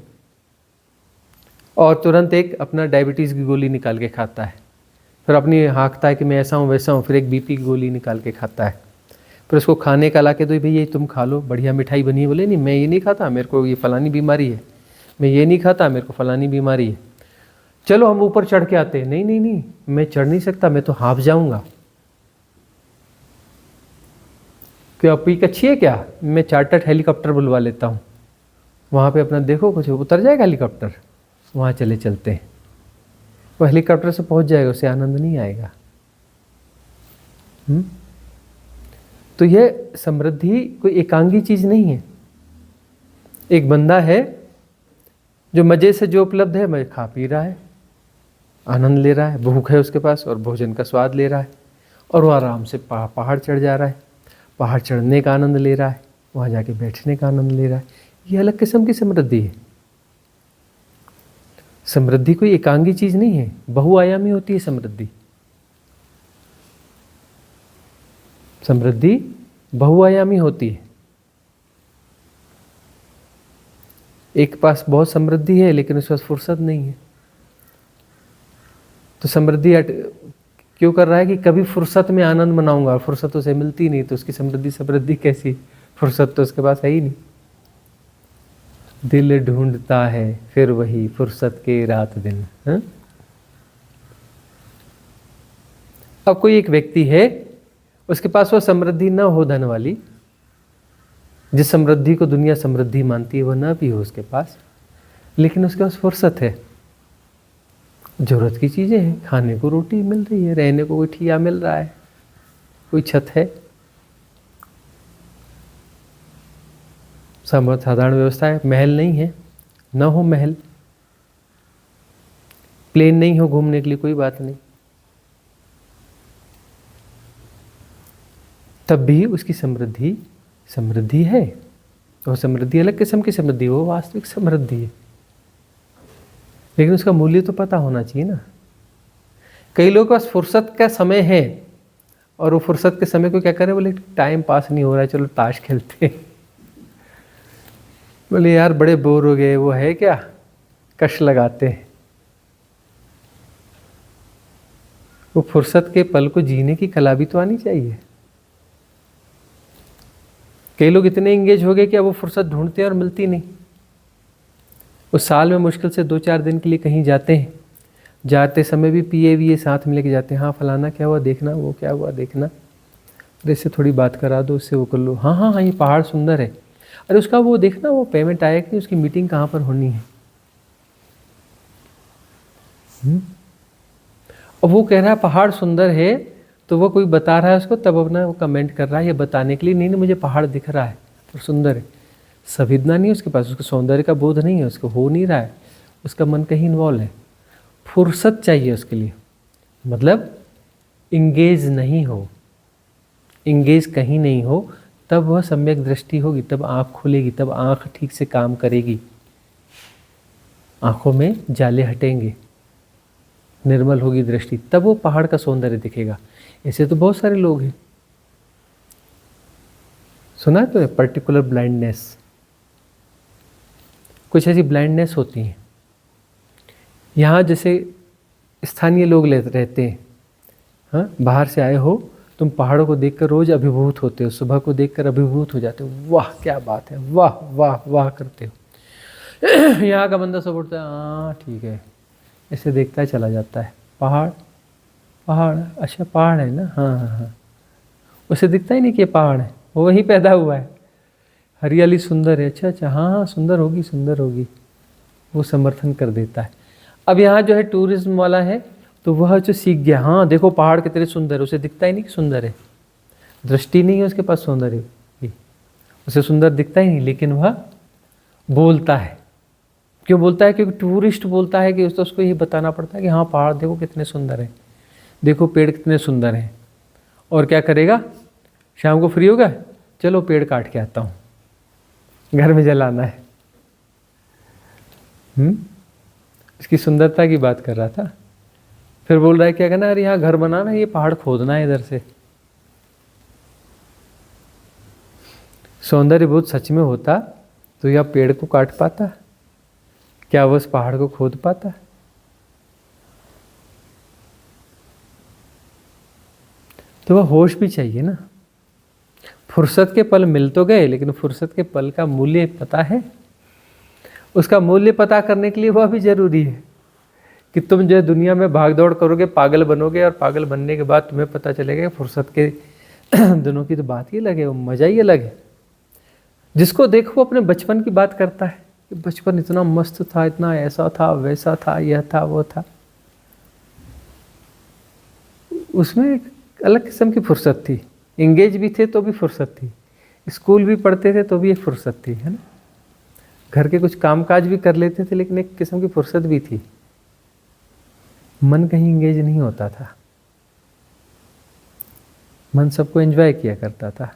और तुरंत एक अपना डायबिटीज़ की गोली निकाल के खाता है, फिर अपनी हाँकता है कि मैं ऐसा हूँ वैसा हूँ, फिर एक बीपी की गोली निकाल के खाता है, फिर उसको खाने का ला के दो, भाई ये तुम खा लो, बढ़िया मिठाई बनी है, बोले नहीं मैं ये नहीं खाता, मेरे को ये फलानी बीमारी है, मैं ये नहीं खाता, मेरे को फलानी बीमारी है। चलो हम ऊपर चढ़ के आते हैं, नहीं नहीं नहीं मैं चढ़ नहीं सकता, मैं तो हाँफ जाऊँगा। क्यों आपकी अच्छी है क्या, मैं चार्टर्ड हेलीकॉप्टर बुलवा लेता हूँ, वहाँ पे अपना देखो कुछ उतर जाएगा हेलीकॉप्टर, वहाँ चले चलते हैं। वो हेलीकॉप्टर से पहुँच जाएगा, उसे आनंद नहीं आएगा। तो यह समृद्धि कोई एकांगी चीज़ नहीं है। एक बंदा है जो मज़े से जो उपलब्ध है मैं खा पी रहा है, आनंद ले रहा है, भूख है उसके पास और भोजन का स्वाद ले रहा है, और वो आराम से पहाड़ चढ़ जा रहा है, पहाड़ चढ़ने का आनंद ले रहा है, वहाँ जाके बैठने का आनंद ले रहा है। ये अलग किस्म की समृद्धि है। समृद्धि कोई एकांगी चीज़ नहीं है, बहुआयामी होती है समृद्धि। समृद्धि बहुआयामी होती है। एक पास बहुत समृद्धि है लेकिन उसके पास फुर्सत नहीं है, तो समृद्धि क्यों कर रहा है कि कभी फुर्सत में आनंद मनाऊंगा, और फुर्सत उसे मिलती नहीं, तो उसकी समृद्धि कैसी, फुर्सत तो उसके पास है ही नहीं। दिल ढूंढता है फिर वही फुर्सत के रात दिन। अब कोई एक व्यक्ति है, उसके पास वो समृद्धि न हो धन वाली, जिस समृद्धि को दुनिया समृद्धि मानती है वह न भी हो उसके पास, लेकिन उसके पास फुर्सत है, जरूरत की चीज़ें हैं, खाने को रोटी मिल रही है, रहने को कोई ठिया मिल रहा है, कोई छत है, साधारण व्यवस्था है, महल नहीं है, न हो महल, प्लेन नहीं हो घूमने के लिए, कोई बात नहीं, तब भी उसकी समृद्धि है। और समृद्धि अलग किस्म की समृद्धि, वो वास्तविक समृद्धि है, लेकिन उसका मूल्य तो पता होना चाहिए ना। कई लोगों के पास फुर्सत का समय है और वो फुर्सत के समय को क्या करें, बोले टाइम पास नहीं हो रहा है, चलो ताश खेलते हैं। बोले यार बड़े बोर हो गए, वो है क्या, कश लगाते हैं। वो फुर्सत के पल को जीने की कला भी तो आनी चाहिए। कई लोग इतने एंगेज हो गए कि अब वो फुर्सत ढूंढते हैं और मिलती नहीं। उस साल में मुश्किल से 2-4 दिन के लिए कहीं जाते हैं, जाते समय भी पिए विए साथ में लेके जाते हैं, हाँ फलाना क्या हुआ देखना, वो क्या हुआ देखना, अरे इससे थोड़ी बात करा दो, उससे वो कर लो, हाँ हाँ हाँ ये पहाड़ सुंदर है, अरे उसका वो देखना वो पेमेंट आया कि नहीं, उसकी मीटिंग कहाँ पर होनी है। और वो कह रहा है पहाड़ सुंदर है, तो वो कोई बता रहा है उसको, तब अपना वो कमेंट कर रहा है ये बताने के लिए, नहीं मुझे पहाड़ दिख रहा है और सुंदर है। संवेदना नहीं है उसके पास, उसको सौंदर्य का बोध नहीं है, उसको हो नहीं रहा है, उसका मन कहीं इन्वॉल्व है। फुर्सत चाहिए उसके लिए, मतलब इंगेज नहीं हो, इंगेज कहीं नहीं हो, तब वह सम्यक दृष्टि होगी, तब आँख खुलेगी, तब आँख ठीक से काम करेगी, आँखों में जाले हटेंगे, निर्मल होगी दृष्टि, तब वो पहाड़ का सौंदर्य दिखेगा। ऐसे तो बहुत सारे लोग हैं, सुना है तो पर्टिकुलर ब्लाइंडनेस, कुछ ऐसी ब्लाइंडनेस होती है। यहाँ जैसे स्थानीय लोग रहते हैं, हाँ बाहर से आए हो, तुम पहाड़ों को देखकर रोज अभिभूत होते हो, सुबह को देखकर अभिभूत हो जाते हो, वाह क्या बात है, वाह वाह वाह करते हो। यहाँ का बंदा सब उठता है, हाँ ठीक है, ऐसे देखता है चला जाता है, पहाड़ पहाड़ अच्छा पहाड़ है ना, हाँ हाँ हाँ, उसे दिखता ही नहीं कि ये पहाड़ है, वो वहीं पैदा हुआ है, हरियाली सुंदर है, अच्छा अच्छा, हाँ हाँ सुंदर होगी सुंदर होगी, वो समर्थन कर देता है। अब यहाँ जो है टूरिज्म वाला है, तो वह जो सीख गया, हाँ देखो पहाड़ कितने सुंदर है, उसे दिखता ही नहीं कि सुंदर है, दृष्टि नहीं है उसके पास सौंदर्य की, उसे सुंदर दिखता ही नहीं, लेकिन वह बोलता है। क्यों बोलता है? क्योंकि टूरिस्ट बोलता है कि उसको ये बताना पड़ता है कि हाँ पहाड़ देखो कितने सुंदर हैं, देखो पेड़ कितने सुंदर हैं। और क्या करेगा? शाम को फ्री होगा, चलो पेड़ काट के आता हूँ, घर में जलाना है। इसकी सुंदरता की बात कर रहा था। फिर बोल रहा है क्या कहना, अरे यहाँ घर बनाना है, ये पहाड़ खोदना है इधर से। सौंदर्य बोध सच में होता तो यह पेड़ को काट पाता? क्या वो उस पहाड़ को खोद पाता? तो वह होश भी चाहिए ना। फुर्सत के पल मिल तो गए, लेकिन फुर्सत के पल का मूल्य पता है? उसका मूल्य पता करने के लिए वह भी जरूरी है कि तुम जो दुनिया में भाग दौड़ करोगे, पागल बनोगे, और पागल बनने के बाद तुम्हें पता चलेगा कि फुर्सत के दिनों की तो बात ही अलग है, वो मजा ही अलग है। जिसको देखो वो अपने बचपन की बात करता है कि बचपन इतना मस्त था, इतना ऐसा था, वैसा था, यह था, वो था। उसमें एक अलग किस्म की फुर्सत थी, इंगेज भी थे तो भी फुर्सत थी, स्कूल भी पढ़ते थे तो भी एक फुर्सत थी, है ना। घर के कुछ कामकाज भी कर लेते थे, लेकिन एक किस्म की फुर्सत भी थी। मन कहीं इंगेज नहीं होता था, मन सबको एंजॉय किया करता था,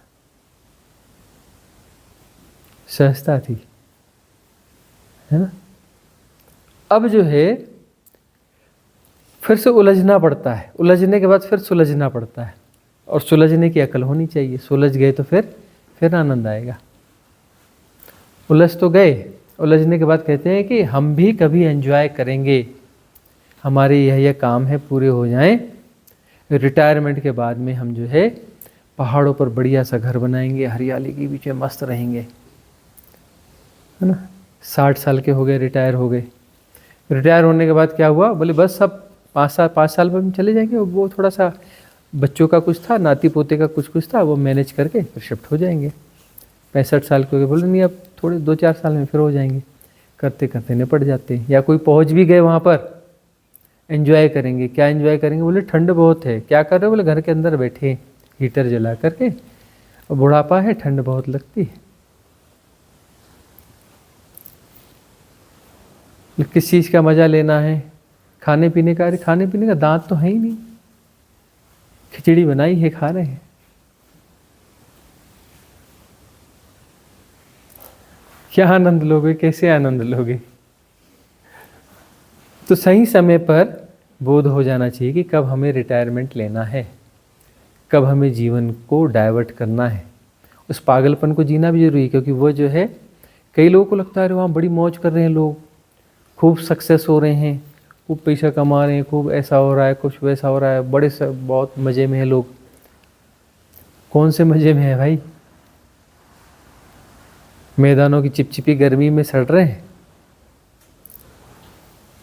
सहजता थी, है ना। अब जो है फिर से उलझना पड़ता है, उलझने के बाद फिर सुलझना पड़ता है, और सुलझने की अकल होनी चाहिए। सुलझ गए तो फिर आनंद आएगा। उलझ तो गए, उलझने के बाद कहते हैं कि हम भी कभी एंजॉय करेंगे, हमारे यह काम है पूरे हो जाएं, रिटायरमेंट के बाद में हम जो है पहाड़ों पर बढ़िया सा घर बनाएंगे, हरियाली के बीच में मस्त रहेंगे, है ना। 60 साल के हो गए, रिटायर हो गए। रिटायर होने के बाद क्या हुआ? बोले बस अब 5 साल पर हम चले जाएंगे। वो थोड़ा सा बच्चों का कुछ था, नाती पोते का कुछ था, वो मैनेज करके फिर शिफ्ट हो जाएंगे। 65 साल के हो गए, बोले नहीं अब थोड़े 2-4 साल में फिर हो जाएंगे। करते करते निपट जाते हैं। या कोई पहुंच भी गए वहाँ पर, एंजॉय करेंगे। क्या एंजॉय करेंगे? बोले ठंड बहुत है। क्या कर रहे हो? बोले घर के अंदर बैठे हीटर जला करके, और बुढ़ापा है, ठंड बहुत लगती है। किस चीज़ का मज़ा लेना है? खाने पीने का। अरे खाने पीने का दांत तो है ही नहीं, खिचड़ी बनाई है, खा रहे हैं। क्या आनंद लोगे? कैसे आनंद लोगे? तो सही समय पर बोध हो जाना चाहिए कि कब हमें रिटायरमेंट लेना है, कब हमें जीवन को डाइवर्ट करना है। उस पागलपन को जीना भी जरूरी है, क्योंकि वो जो है, कई लोगों को लगता है वहाँ बड़ी मौज कर रहे हैं लोग, खूब सक्सेस हो रहे हैं, खूब पैसा कमा रहे हैं, खूब ऐसा हो रहा है, कुछ वैसा हो रहा है, बड़े बहुत मज़े में है लोग। कौन से मज़े में है भाई? मैदानों की चिपचिपी गर्मी में सड़ रहे हैं,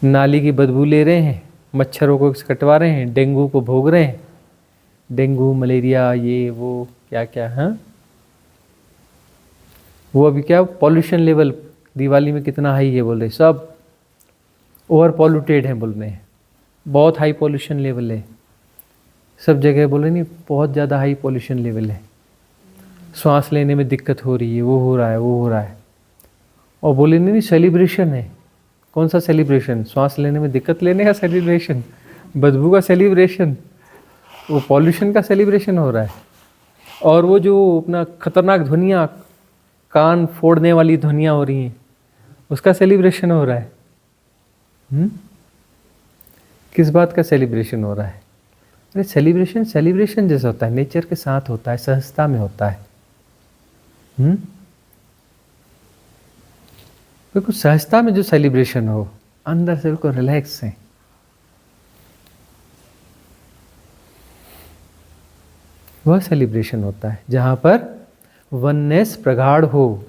नाली की बदबू ले रहे हैं, मच्छरों को कटवा रहे हैं, डेंगू को भोग रहे हैं, डेंगू मलेरिया ये वो क्या क्या। हाँ, वो अभी क्या पॉल्यूशन लेवल दिवाली में कितना हाई है बोल रहे, सब ओवर पॉल्यूटेड है बोल रहे हैं, बहुत हाई पॉल्यूशन लेवल है सब जगह, बोल रहे नहीं बहुत ज़्यादा हाई पॉल्यूशन लेवल है, सांस लेने में दिक्कत हो रही है, वो हो रहा है, वो हो रहा है। और बोले नहीं सेलिब्रेशन है। कौन सा सेलिब्रेशन? सांस लेने में दिक्कत लेने का सेलिब्रेशन, बदबू का सेलिब्रेशन, वो पॉल्यूशन का सेलिब्रेशन हो रहा है। और वो जो अपना खतरनाक ध्वनियाँ, कान फोड़ने वाली ध्वनियाँ हो रही हैं, उसका सेलिब्रेशन हो रहा है। किस बात का सेलिब्रेशन हो रहा है? अरे सेलिब्रेशन जैसा होता है, नेचर के साथ होता है, सहजता में होता है। बिल्कुल सहजता में जो सेलिब्रेशन हो, अंदर से बिल्कुल रिलैक्स है, वह सेलिब्रेशन होता है जहां पर वननेस प्रगाढ़ हो।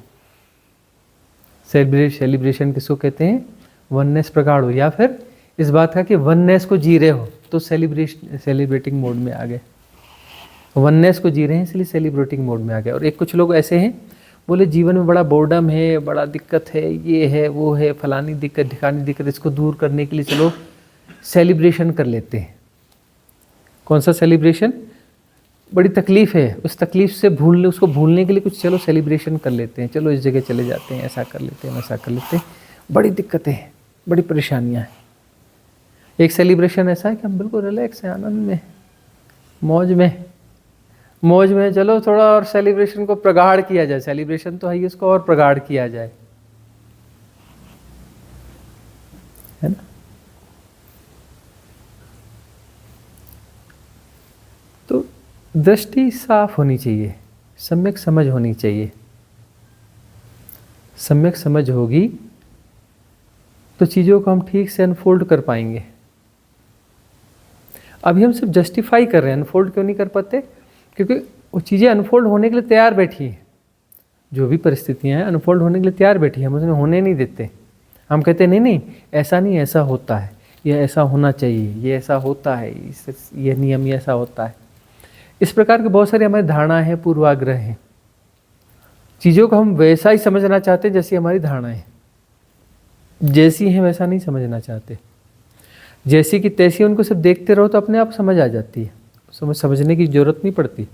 सेलिब्रेशन किसको कहते हैं? वननेस प्रगाढ़ हो, या फिर इस बात का कि वननेस को जी रहे हो तो सेलिब्रेटिंग मोड में आ गए। वननेस को जी रहे हैं इसलिए सेलिब्रेटिंग मोड में आ गए। और एक कुछ लोग ऐसे हैं बोले जीवन में बड़ा बोर्डम है, बड़ा दिक्कत है, ये है वो है, फलानी दिक्कत ढिकानी दिक्कत, इसको दूर करने के लिए चलो सेलिब्रेशन कर लेते हैं। कौन सा सेलिब्रेशन? बड़ी तकलीफ है, उस तकलीफ से उसको भूलने के लिए कुछ चलो सेलिब्रेशन कर लेते हैं, चलो इस जगह चले जाते हैं, ऐसा कर लेते हैं, वैसा कर लेते हैं। बड़ी दिक्कतें हैं, बड़ी परेशानियां हैं। एक सेलिब्रेशन ऐसा है कि हम बिल्कुल रिलैक्स हैं, आनंद में, मौज में चलो थोड़ा और सेलिब्रेशन को प्रगाढ़ किया जाए। सेलिब्रेशन तो है ही, उसको और प्रगाढ़ किया जाए, है ना। तो दृष्टि साफ होनी चाहिए, सम्यक समझ होनी चाहिए। सम्यक समझ होगी तो चीज़ों को हम ठीक से अनफोल्ड कर पाएंगे। अभी हम सिर्फ जस्टिफाई कर रहे हैं, अनफोल्ड क्यों नहीं कर पाते? क्योंकि वो चीज़ें अनफोल्ड होने के लिए तैयार बैठी हैं। जो भी परिस्थितियां हैं अनफोल्ड होने के लिए तैयार बैठी हैं, हम उसमें होने नहीं देते। हम कहते नहीं ऐसा नहीं, ऐसा होता है, ये ऐसा होना चाहिए, ये ऐसा होता है, ये नियम ये ऐसा होता है। इस प्रकार के बहुत सारी हमारी धारणाएं हैं, पूर्वाग्रह हैं। चीज़ों को हम वैसा ही समझना चाहते हैं जैसी हमारी धारणाएं, जैसी हैं वैसा नहीं समझना चाहते। जैसी कि तैसी उनको सिर्फ देखते रहो तो अपने आप समझ आ जाती है, समझने की जरूरत नहीं पड़ती।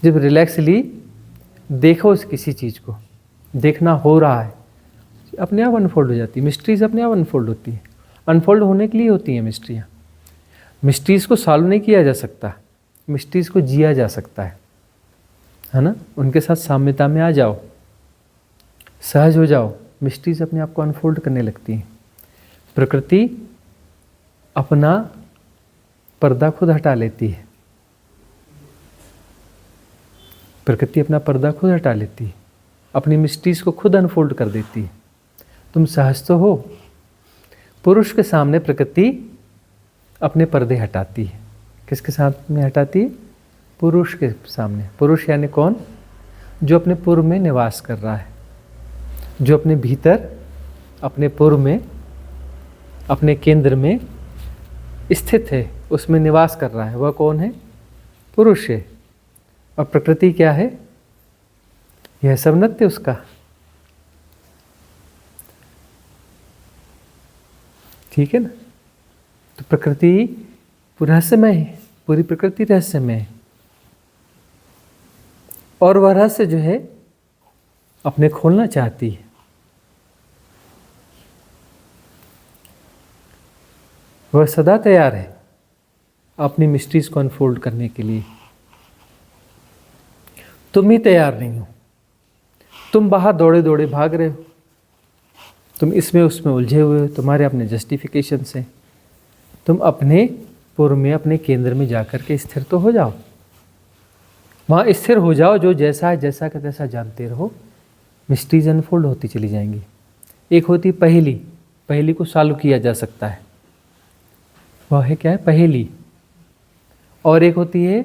जब रिलैक्सली देखो उस किसी चीज़ को, देखना हो रहा है, अपने आप अनफोल्ड हो जाती है। मिस्ट्रीज अपने आप अनफोल्ड होती है, अनफोल्ड होने के लिए होती हैं मिस्ट्रियाँ। मिस्ट्रीज को सॉल्व नहीं किया जा सकता, मिस्ट्रीज को जिया जा सकता है ना। उनके साथ साम्यता में आ जाओ, सहज हो जाओ, मिस्ट्रीज अपने आप को अनफोल्ड करने लगती हैं। प्रकृति अपना पर्दा खुद हटा लेती है, प्रकृति अपना पर्दा खुद हटा लेती है, अपनी मिस्ट्रीज को खुद अनफोल्ड कर देती है। तुम सहज तो हो, पुरुष के सामने प्रकृति अपने पर्दे हटाती है। किसके सामने हटाती है? पुरुष के सामने। पुरुष यानी कौन? जो अपने पूर्व में निवास कर रहा है, जो अपने भीतर, अपने पूर्व में, अपने केंद्र में स्थित है, उसमें निवास कर रहा है। वह कौन है? पुरुष है। और प्रकृति क्या है? यह सब नत्य उसका। ठीक है ना। तो प्रकृति रहस्यमय है, पूरी प्रकृति रहस्यमय है। और वह रहस्य जो है अपने खोलना चाहती है। वह सदा तैयार है अपनी मिस्ट्रीज को अनफोल्ड करने के लिए। तुम ही तैयार नहीं हो, तुम बाहर दौड़े दौड़े भाग रहे हो, तुम इसमें उसमें उलझे हुए हो, तुम्हारे अपने जस्टिफिकेशन से। तुम अपने पूर्व में, अपने केंद्र में जाकर के स्थिर तो हो जाओ, वहाँ स्थिर हो जाओ। जो जैसा है जैसा का तैसा जानते रहो, मिस्ट्रीज अनफोल्ड होती चली जाएंगी। एक होती पहेली, पहेली को सॉल्व किया जा सकता है, वह है क्या है? पहेली। और एक होती है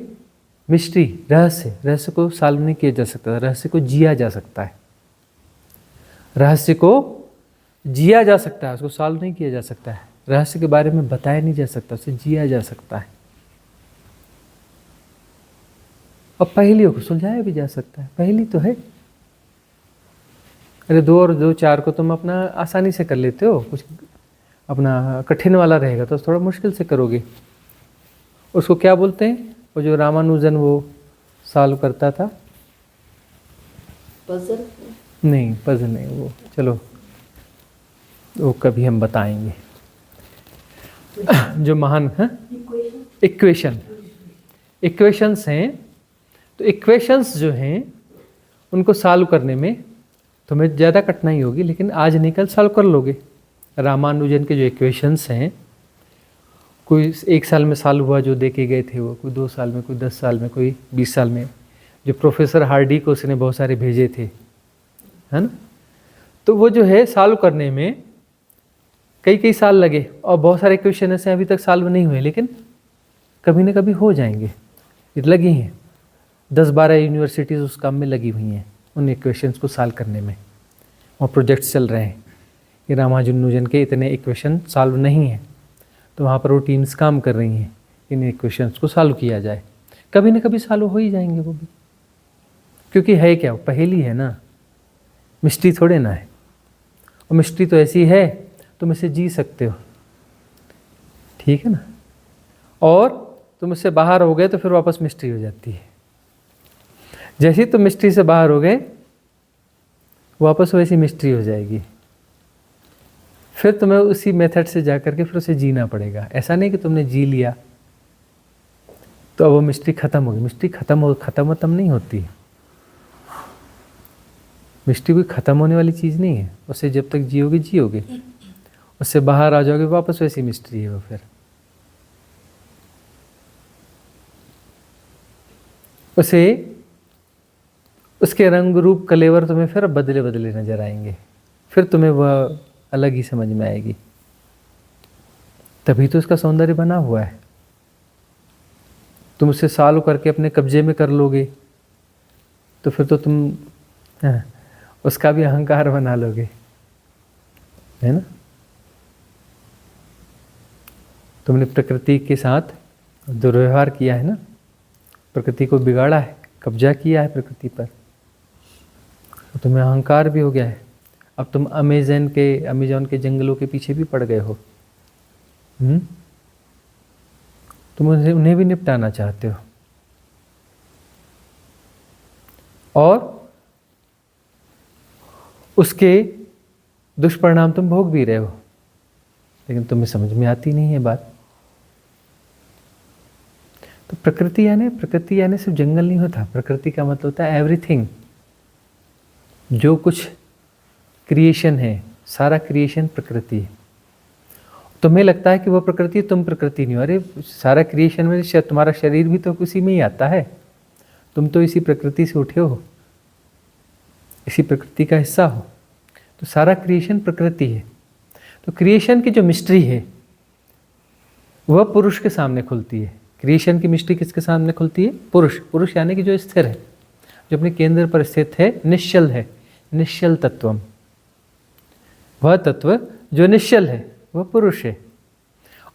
मिस्ट्री, रहस्य। रहस्य को सॉल्व नहीं किया जा सकता, रहस्य को जिया जा सकता है। रहस्य को जिया जा सकता है, उसको सॉल्व नहीं किया जा सकता है। रहस्य के बारे में बताया नहीं जा सकता, उसे जिया जा सकता है। और पहेलियों को सुलझाया भी जा सकता है। पहेली तो है। अरे 2 और 2 4 को तुम अपना आसानी से कर लेते हो, कुछ अपना कठिन वाला रहेगा तो थोड़ा मुश्किल से करोगे। उसको क्या बोलते हैं? वो जो रामानुजन वो सॉल्व करता था, पजल नहीं पजल नहीं, वो चलो वो कभी हम बताएंगे। जो महान है इक्वेशंस हैं। तो इक्वेशंस जो हैं उनको सॉल्व करने में तुम्हें ज़्यादा कठिनाई होगी, लेकिन आज नहीं कल सॉल्व कर लोगे। रामानुजन के जो इक्वेशंस हैं, कोई 1 साल में सॉल्व हुआ जो देखे गए थे, वो कोई 2 साल में, कोई 10 साल में, कोई 20 साल में। जो प्रोफेसर हार्डी को उसने बहुत सारे भेजे थे, है ना। तो वो जो है सॉल्व करने में कई साल लगे, और बहुत सारे इक्वेशन ऐसे अभी तक सॉल्व नहीं हुए, लेकिन कभी ना कभी हो जाएंगे। लगी हैं 10-12 यूनिवर्सिटीज़ उस काम में लगी हुई हैं, उन इक्वेशंस को सॉल्व करने में। वहाँ प्रोजेक्ट्स चल रहे हैं कि रामानुजन के इतने इक्वेशन सॉल्व नहीं हैं, तो वहाँ पर वो टीम्स काम कर रही हैं इन इक्वेशंस को सॉल्व किया जाए। कभी ना कभी सॉल्व हो ही जाएंगे वो भी, क्योंकि है क्या, पहेली है ना, मिस्ट्री थोड़े ना है। और मिस्ट्री तो ऐसी है तुम इसे जी सकते हो, ठीक है ना। और तुम इससे बाहर हो गए तो फिर वापस मिस्ट्री हो जाती है। जैसे ही तुम मिस्ट्री से बाहर हो गए वापस वैसी मिस्ट्री हो जाएगी। फिर तुम्हें उसी मेथड से जाकर के फिर उसे जीना पड़ेगा। ऐसा नहीं कि तुमने जी लिया तो अब वो मिस्ट्री खत्म होगी। मिस्ट्री खत्म नहीं होती। मिस्ट्री कोई खत्म होने वाली चीज़ नहीं है। उसे जब तक जियोगे जियोगे, उससे बाहर आ जाओगे वापस वैसी मिस्ट्री है वो। फिर उसे उसके रंग रूप कलेवर तुम्हें फिर बदले बदले नजर आएंगे, फिर तुम्हें वह अलग ही समझ में आएगी। तभी तो उसका सौंदर्य बना हुआ है। तुम उसे सालों करके अपने कब्जे में कर लोगे तो फिर तो तुम उसका भी अहंकार बना लोगे, है ना। तुमने प्रकृति के साथ दुर्व्यवहार किया है ना, प्रकृति को बिगाड़ा है, कब्जा किया है प्रकृति पर, तो तुम्हें अहंकार भी हो गया है। अब तुम अमेज़न के जंगलों के पीछे भी पड़ गए हो। तुम उन्हें भी निपटाना चाहते हो और उसके दुष्परिणाम तुम भोग भी रहे हो, लेकिन तुम्हें समझ में आती नहीं है बात। तो प्रकृति यानी सिर्फ जंगल नहीं होता। प्रकृति का मतलब होता है एवरीथिंग, जो कुछ क्रिएशन है, सारा क्रिएशन प्रकृति है। तुम्हें लगता है कि वो प्रकृति, तुम प्रकृति नहीं हो। अरे सारा क्रिएशन में तुम्हारा शरीर भी तो उसी में ही आता है। तुम तो इसी प्रकृति से उठे हो, इसी प्रकृति का हिस्सा हो। तो सारा क्रिएशन प्रकृति है। तो क्रिएशन की जो मिस्ट्री है वह पुरुष के सामने खुलती है। क्रिएशन की मिस्ट्री किसके सामने खुलती है? पुरुष यानी कि जो स्थिर है, जो अपने केंद्र पर स्थित है, निश्चल है, निश्चल तत्वम। वह तत्व जो निश्चल है वह पुरुष है,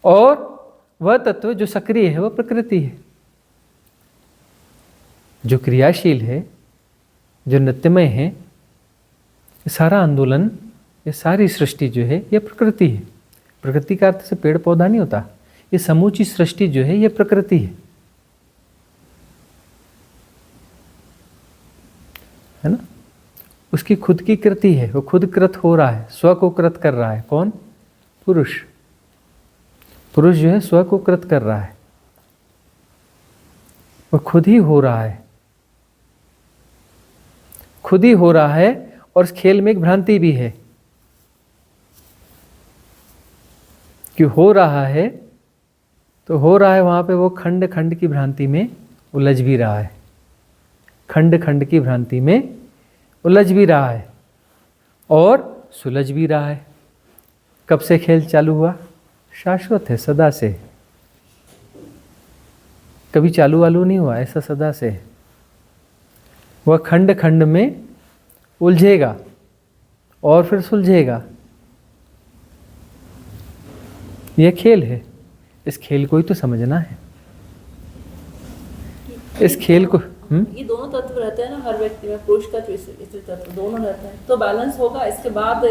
और वह तत्व जो सक्रिय है वह प्रकृति है। जो क्रियाशील है, जो नित्यमय है, ये सारा आंदोलन, ये सारी सृष्टि जो है ये प्रकृति है। प्रकृति का अर्थ से पेड़ पौधा नहीं होता। ये समूची सृष्टि जो है ये प्रकृति है ना। उसकी खुद की कृति है, वो खुद कृत हो रहा है, स्व को कृत कर रहा है। कौन? पुरुष। पुरुष जो है स्व को कृत कर रहा है, वो खुद ही हो रहा है, खुद ही हो रहा है। और इस खेल में एक भ्रांति भी है कि हो रहा है तो हो रहा है, वहां पे वो खंड खंड की भ्रांति में उलझ भी रहा है, खंड खंड की भ्रांति में उलझ भी रहा है और सुलझ भी रहा है। कब से खेल चालू हुआ? शाश्वत है, सदा से, कभी चालू वालू नहीं हुआ, ऐसा सदा से। वह खंड खंड में उलझेगा और फिर सुलझेगा। यह खेल है। इस खेल को ही तो समझना है। इस खेल को ये दोनों तत्व रहते हैं ना हर व्यक्ति में, पुरुष तत्व स्त्री तत्व दोनों रहते हैं, तो बैलेंस होगा, इसके बाद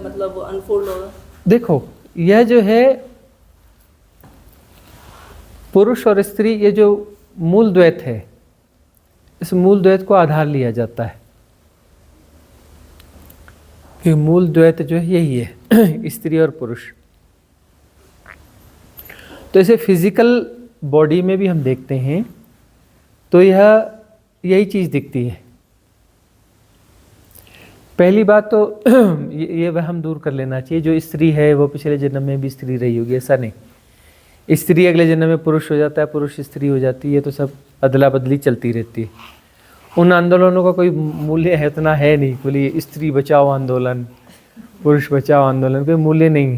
मतलब अनफोल्ड होगा। देखो, यह जो है पुरुष और स्त्री, ये जो मूल द्वैत है, इस मूल द्वैत को आधार लिया जाता है कि मूल द्वैत जो है यही है, स्त्री और पुरुष। तो इसे फिजिकल बॉडी में भी हम देखते हैं तो यही चीज़ दिखती है। पहली बात तो ये वहम दूर कर लेना चाहिए, जो स्त्री है वो पिछले जन्म में भी स्त्री रही होगी, ऐसा नहीं। स्त्री अगले जन्म में पुरुष हो जाता है, पुरुष स्त्री हो जाती है, तो सब अदला बदली चलती रहती है। उन आंदोलनों का कोई मूल्य है इतना है नहीं। बोलिए स्त्री बचाओ आंदोलन, पुरुष बचाओ आंदोलन, कोई मूल्य नहीं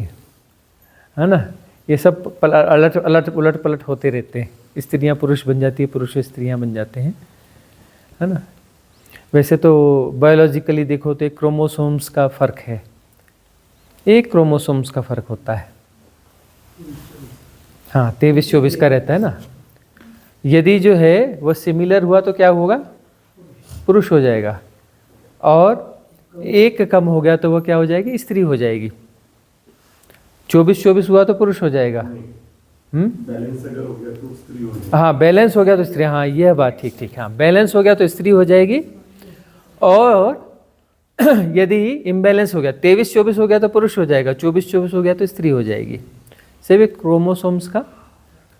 है ना। ये सब उलट पलट होते रहते हैं। स्त्रियां पुरुष बन जाती है, पुरुष स्त्रियां बन जाते हैं, है ना। वैसे तो बायोलॉजिकली देखो तो एक क्रोमोसोम्स का फ़र्क है, एक क्रोमोसोम्स का फ़र्क होता है। हाँ, 23-24 का रहता है ना। यदि जो है वो सिमिलर हुआ तो क्या होगा? पुरुष हो जाएगा, और एक कम हो गया तो वो क्या हो जाएगी, स्त्री हो जाएगी। 24-24 हुआ तो पुरुष हो जाएगा। बैलेंस अगर हो गया तो स्त्री हो जाएगी। हाँ, बैलेंस हो गया तो स्त्री, हाँ यह बात ठीक ठीक, हाँ बैलेंस हो गया तो स्त्री हो जाएगी। और यदि इम्बैलेंस हो गया, 23-24 हो गया तो पुरुष हो जाएगा, 24-24 हो गया तो स्त्री हो जाएगी। सिर्फ क्रोमोसोम्स का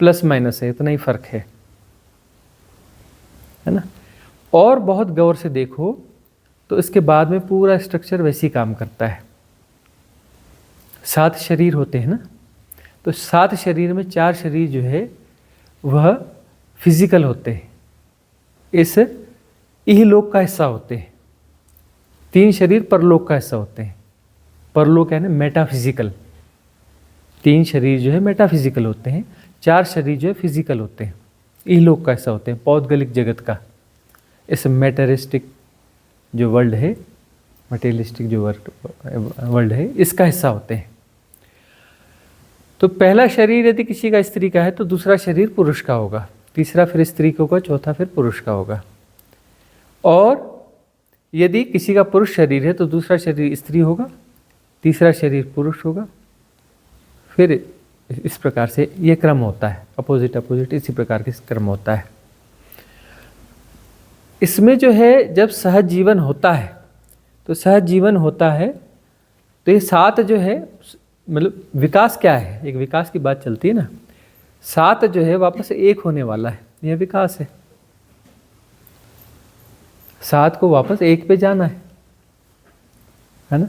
प्लस माइनस है, इतना ही फर्क है ना। और बहुत गौर से देखो तो इसके बाद में पूरा स्ट्रक्चर वैसे ही काम करता है। 7 शरीर होते हैं ना, तो 7 शरीर में 4 शरीर जो है वह फिजिकल होते हैं, इस इहलोक का हिस्सा होते हैं। 3 शरीर परलोक का हिस्सा होते हैं। परलोक यानी मेटाफिजिकल। 3 शरीर जो है मेटाफिजिकल होते हैं, 4 शरीर जो है फिजिकल होते हैं, इहलोक का हिस्सा होते हैं, पौद्गलिक जगत का। इस मेटेरिस्टिक जो वर्ल्ड है, मटेरियलिस्टिक जो वर्ल्ड है, इसका हिस्सा होते हैं। तो पहला शरीर यदि किसी का स्त्री का है तो दूसरा शरीर पुरुष का होगा, तीसरा फिर स्त्री का होगा, चौथा फिर पुरुष का होगा। और यदि किसी का पुरुष शरीर है तो दूसरा शरीर स्त्री होगा, तीसरा शरीर पुरुष होगा, फिर इस प्रकार से ये क्रम होता है, अपोजिट अपोजिट इसी प्रकार के क्रम होता है। इसमें जो है जब सहज जीवन होता है तो सहज जीवन होता है तो ये 7 जो है, मतलब विकास क्या है, एक विकास की बात चलती है ना, 7 जो है वापस एक होने वाला है, यह विकास है। 7 को वापस एक पे जाना है ना।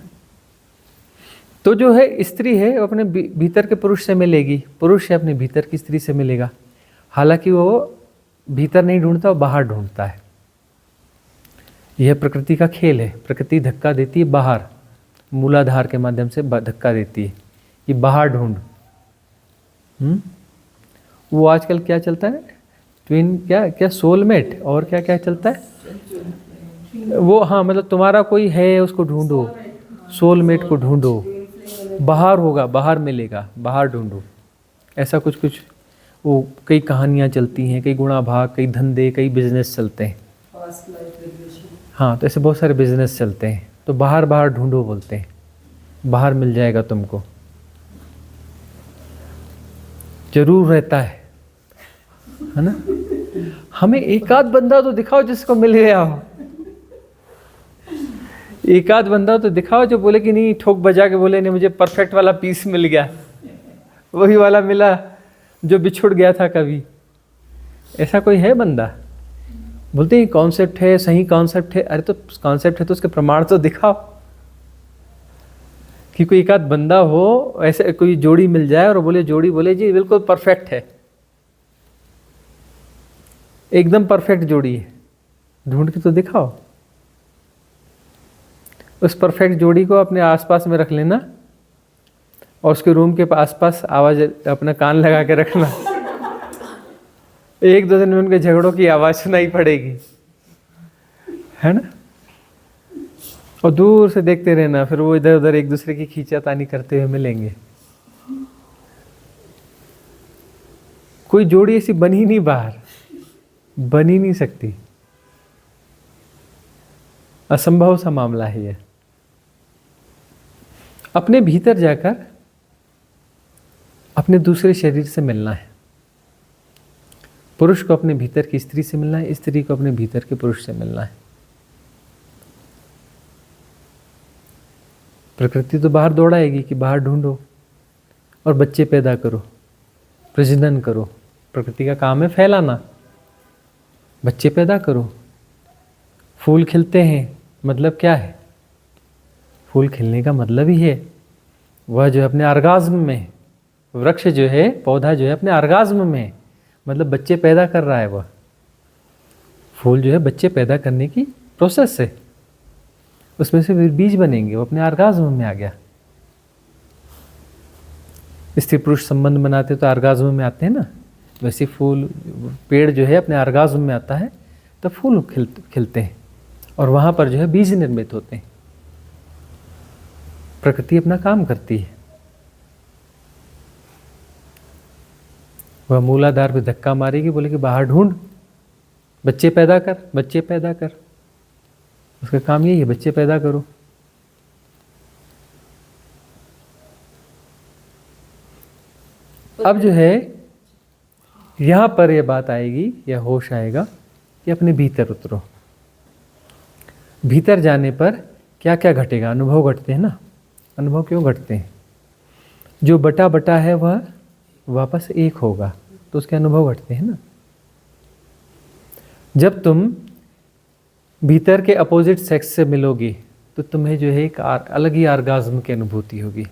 तो जो है स्त्री है वो अपने भीतर के पुरुष से मिलेगी, पुरुष है अपने भीतर की स्त्री से मिलेगा। हालांकि वो भीतर नहीं ढूंढता, वो बाहर ढूंढता है। यह प्रकृति का खेल है। प्रकृति धक्का देती है बाहर, मूलाधार के माध्यम से धक्का देती है कि बाहर ढूंढ। वो आजकल क्या चलता है, ट्विन क्या क्या सोलमेट और क्या क्या चलता है वो, हाँ मतलब तुम्हारा कोई है उसको ढूंढो, सोलमेट को ढूंढो, बाहर होगा, बाहर मिलेगा, बाहर ढूंढो। ऐसा कुछ कुछ वो कई कहानियाँ चलती हैं, कई गुणा भाग, कई धंधे, कई बिजनेस चलते हैं। हाँ, तो ऐसे बहुत सारे बिजनेस चलते हैं। तो बाहर बाहर ढूंढो बोलते हैं, बाहर मिल जाएगा तुमको, जरूर रहता है ना। हमें एक आध बंदा तो दिखाओ जिसको मिल गया हो, एक आध बंदा तो दिखाओ जो बोले कि नहीं, ठोक बजा के बोले नहीं मुझे परफेक्ट वाला पीस मिल गया, वही वाला मिला जो बिछुड़ गया था कभी। ऐसा कोई है बंदा? बोलते हैं कॉन्सेप्ट है, सही कॉन्सेप्ट है। अरे तो कॉन्सेप्ट है तो उसके प्रमाण तो दिखाओ, कि कोई एक आध बंदा हो, ऐसे कोई जोड़ी मिल जाए और बोले, जोड़ी बोले जी बिल्कुल परफेक्ट है, एकदम परफेक्ट जोड़ी है, ढूंढ के तो दिखाओ। उस परफेक्ट जोड़ी को अपने आसपास में रख लेना और उसके रूम के आसपास आवाज अपना कान लगा के रखना। 1-2 दिन में उनके झगड़ों की आवाज सुनाई पड़ेगी, है ना। और दूर से देखते रहना, फिर वो इधर उधर एक दूसरे की खींचातानी करते हुए मिलेंगे। कोई जोड़ी ऐसी बन ही नहीं, बाहर बन ही नहीं सकती, असंभव सा मामला है यह। अपने भीतर जाकर अपने दूसरे शरीर से मिलना है। पुरुष को अपने भीतर की स्त्री से मिलना है, स्त्री को अपने भीतर के पुरुष से मिलना है। प्रकृति तो बाहर दौड़ाएगी कि बाहर ढूंढो और बच्चे पैदा करो, प्रजनन करो। प्रकृति का काम है फैलाना, बच्चे पैदा करो। फूल खिलते हैं, मतलब क्या है? फूल खिलने का मतलब ही है वह जो है अपने ऑर्गाज्म में, वृक्ष जो है, पौधा जो है अपने ऑर्गाज्म में, मतलब बच्चे पैदा कर रहा है। वह फूल जो है बच्चे पैदा करने की प्रोसेस है, उसमें से फिर बीज बनेंगे, वो अपने ऑर्गाज्म में आ गया। स्त्री पुरुष संबंध बनाते तो ऑर्गाज्म में आते हैं ना, वैसे फूल पेड़ जो है अपने ऑर्गाज्म में आता है तो फूल खिलते हैं और वहाँ पर जो है बीज निर्मित होते हैं। प्रकृति अपना काम करती है। वह मूलाधार पे धक्का मारेगी, बोलेगी बाहर ढूंढ, बच्चे पैदा कर, बच्चे पैदा कर। उसका काम यही है, बच्चे पैदा करो। अब जो है यहाँ पर यह बात आएगी, यह होश आएगा कि अपने भीतर उतरो। भीतर जाने पर क्या क्या घटेगा? अनुभव घटते हैं ना। अनुभव क्यों घटते हैं? जो बटा बटा है वह वापस एक होगा, तो उसके अनुभव घटते हैं ना। जब तुम भीतर के अपोजिट सेक्स से मिलोगे तो तुम्हें जो है एक अलग ही आर्गाज्म की अनुभूति होगी।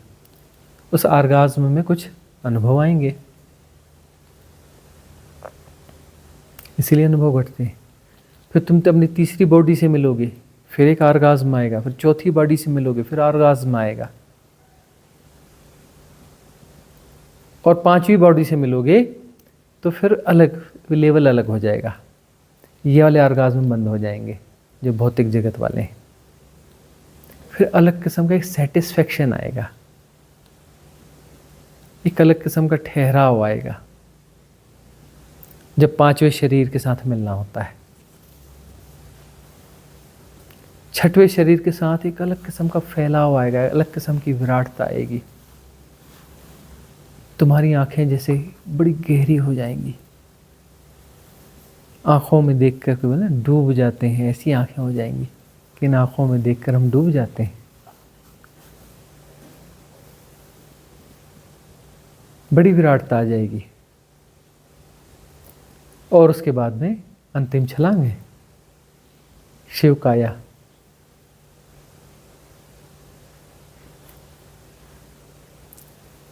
उस आर्गाज्म में कुछ अनुभव आएंगे, इसीलिए अनुभव घटते हैं। फिर तुम तो अपनी तीसरी बॉडी से मिलोगे, फिर एक आर्गाज्म आएगा। फिर चौथी बॉडी से मिलोगे, फिर आर्गाज्म आएगा। और पांचवी बॉडी से मिलोगे तो फिर अलग लेवल अलग हो जाएगा। ये वाले आर्गाज्म बंद हो जाएंगे जो भौतिक जगत वाले हैं। फिर अलग किस्म का एक सेटिस्फेक्शन आएगा, एक अलग किस्म का ठहराव आएगा जब पांचवें शरीर के साथ मिलना होता है। छठवें शरीर के साथ एक अलग किस्म का फैलाव आएगा, अलग किस्म की विराटता आएगी। तुम्हारी आंखें जैसे बड़ी गहरी हो जाएंगी, आंखों में देखकर के बोले डूब जाते हैं, ऐसी आंखें हो जाएंगी कि इन आंखों में देखकर हम डूब जाते हैं। बड़ी विराटता आ जाएगी। और उसके बाद में अंतिम छलांग है शिव काया।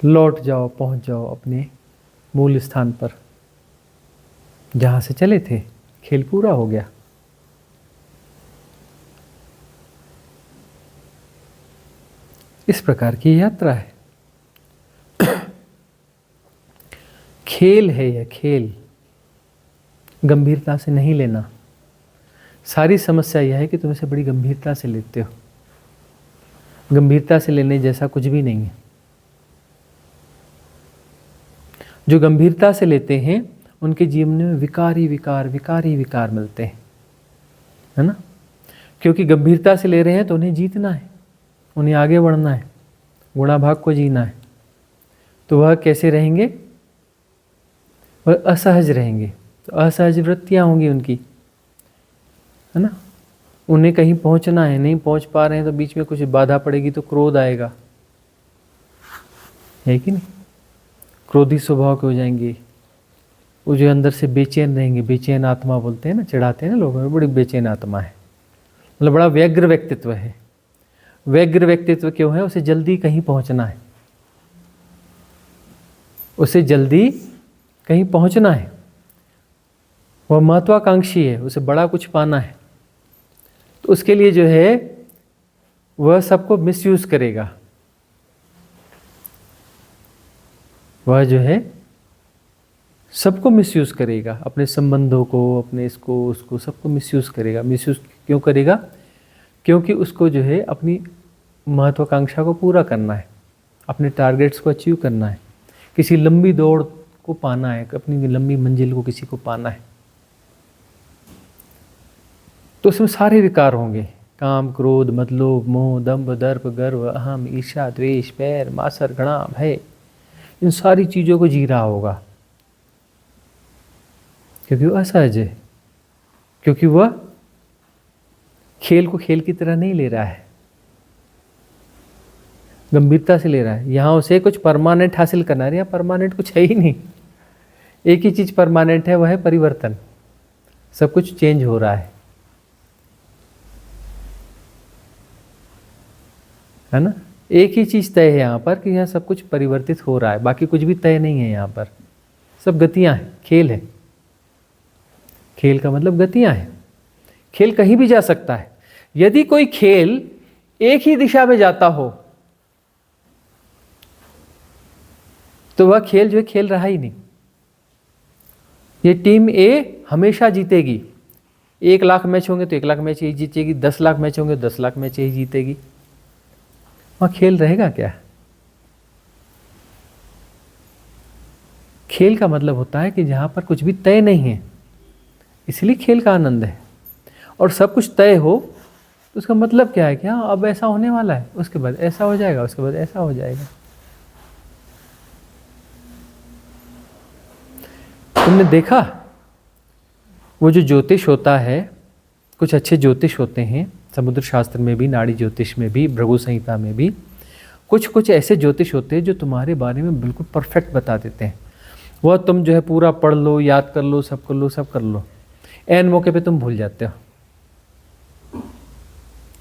लौट जाओ, पहुंच जाओ अपने मूल स्थान पर जहां से चले थे। खेल पूरा हो गया। इस प्रकार की यात्रा है। खेल है यह, खेल। गंभीरता से नहीं लेना। सारी समस्या यह है कि तुम इसे बड़ी गंभीरता से लेते हो। गंभीरता से लेने जैसा कुछ भी नहीं है। जो गंभीरता से लेते हैं उनके जीवन में विकारी विकार मिलते हैं, है ना। क्योंकि गंभीरता से ले रहे हैं तो उन्हें जीतना है, उन्हें आगे बढ़ना है, गुणाभाग को जीना है। तो वह कैसे रहेंगे? वह असहज रहेंगे। तो असहज वृत्तियां होंगी उनकी, है ना। उन्हें कहीं पहुंचना है, नहीं पहुंच पा रहे हैं तो बीच में कुछ बाधा पड़ेगी तो क्रोध आएगा, है कि नहीं। क्रोधी स्वभाव के हो जाएंगे। वो जो अंदर से बेचैन रहेंगे, बेचैन आत्मा बोलते हैं ना, चिढ़ाते हैं ना लोग, बड़ी बेचैन आत्मा है, मतलब बड़ा व्यग्र व्यक्तित्व है। व्यग्र व्यक्तित्व क्यों है? उसे जल्दी कहीं पहुंचना है, उसे जल्दी कहीं पहुंचना है। वह महत्वाकांक्षी है, उसे बड़ा कुछ पाना है। तो उसके लिए जो है वह सबको मिसयूज करेगा। वह जो है सबको मिसयूज करेगा, अपने संबंधों को, अपने इसको उसको सबको मिसयूज करेगा। मिसयूज क्यों करेगा? क्योंकि उसको जो है अपनी महत्वाकांक्षा को पूरा करना है, अपने टारगेट्स को अचीव करना है, किसी लंबी दौड़ को पाना है, अपनी लंबी मंजिल को किसी को पाना है। तो उसमें सारे विकार होंगे, काम, क्रोध, मद, लोभ, मोह, दंभ, दर्प, गर्व, अहम, ईर्ष्या, द्वेष, बैर, मात्सर्य, घृणा, भय, इन सारी चीज़ों को जी रहा होगा। क्योंकि वह असहज है, क्योंकि वह खेल को खेल की तरह नहीं ले रहा है, गंभीरता से ले रहा है। यहाँ उसे कुछ परमानेंट हासिल करना है। यहाँ परमानेंट कुछ है ही नहीं। एक ही चीज़ परमानेंट है, वह है परिवर्तन। सब कुछ चेंज हो रहा है ना। एक ही चीज़ तय है यहाँ पर कि यहाँ सब कुछ परिवर्तित हो रहा है, बाकी कुछ भी तय नहीं है। यहाँ पर सब गतियाँ हैं, खेल है। खेल का मतलब गतियाँ हैं। खेल कहीं भी जा सकता है। यदि कोई खेल एक ही दिशा में जाता हो तो वह खेल जो है खेल रहा ही नहीं। ये टीम ए हमेशा जीतेगी। 1 लाख मैच होंगे तो 1 लाख मैच यही जीतेगी, 10 लाख मैच होंगे तो 10 लाख मैच यही जीतेगी। वहाँ खेल रहेगा क्या? खेल का मतलब होता है कि जहाँ पर कुछ भी तय नहीं है, इसलिए खेल का आनंद है। और सब कुछ तय हो तो उसका मतलब क्या है कि हाँ अब ऐसा होने वाला है, उसके बाद ऐसा हो जाएगा, उसके बाद ऐसा हो जाएगा। तुमने देखा वो जो ज्योतिष होता है, कुछ अच्छे ज्योतिष होते हैं, समुद्र शास्त्र में भी, नाड़ी ज्योतिष में भी, भृगु संहिता में भी कुछ कुछ ऐसे ज्योतिष होते हैं जो तुम्हारे बारे में बिल्कुल परफेक्ट बता देते हैं। वह तुम जो है पूरा पढ़ लो, याद कर लो, सब कर लो, सब कर लो, ऐन मौके पे तुम भूल जाते हो,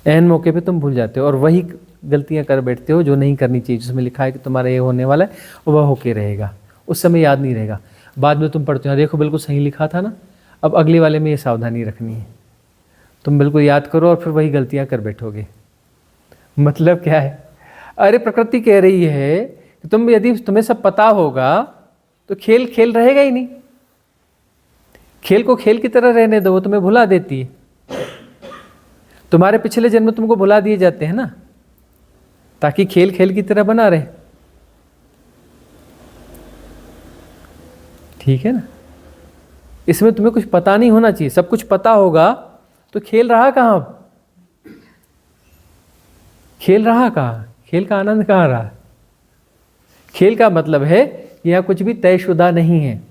ऐन मौके पे तुम भूल जाते हो और वही गलतियां कर बैठते हो जो नहीं करनी चाहिए। जिसमें लिखा है कि तुम्हारा ये होने वाला है वह होके रहेगा, उस समय याद नहीं रहेगा। बाद में तुम पढ़ते हो, देखो बिल्कुल सही लिखा था ना, अब अगले वाले में ये सावधानी रखनी है। तुम बिल्कुल याद करो और फिर वही गलतियां कर बैठोगे। मतलब क्या है? अरे प्रकृति कह रही है कि तुम, यदि तुम्हें सब पता होगा तो खेल खेल रहेगा ही नहीं। खेल को खेल की तरह रहने दो, वो तुम्हें भुला देती है। तुम्हारे पिछले जन्म तुमको भुला दिए जाते हैं ना, ताकि खेल खेल की तरह बना रहे। ठीक है ना? इसमें तुम्हें कुछ पता नहीं होना चाहिए, सब कुछ पता होगा तो खेल रहा कहाँ? खेल रहा कहाँ? खेल का आनंद कहाँ रहा? खेल का मतलब है कि यहाँ कुछ भी तयशुदा नहीं है,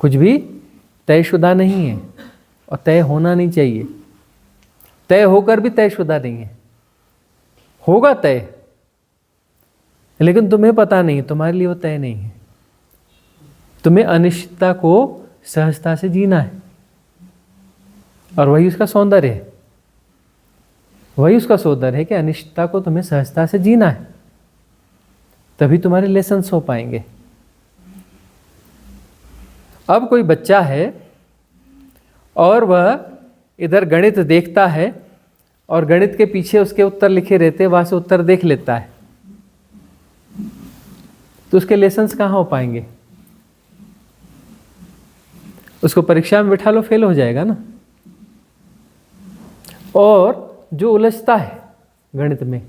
कुछ भी तयशुदा नहीं है और तय होना नहीं चाहिए। तय होकर भी तयशुदा नहीं है, होगा तय, लेकिन तुम्हें पता नहीं, तुम्हारे लिए वो तय नहीं है। तुम्हें अनिश्चितता को सहजता से जीना है और वही उसका सौंदर्य है। वही उसका सौंदर्य है कि अनिश्चितता को तुम्हें सहजता से जीना है, तभी तुम्हारे लेसन्स हो पाएंगे। अब कोई बच्चा है और वह इधर गणित देखता है और गणित के पीछे उसके उत्तर लिखे रहते हैं, वहां से उत्तर देख लेता है, तो उसके लेसन्स कहाँ हो पाएंगे? उसको परीक्षा में बिठा लो, फेल हो जाएगा ना। और जो उलझता है गणित में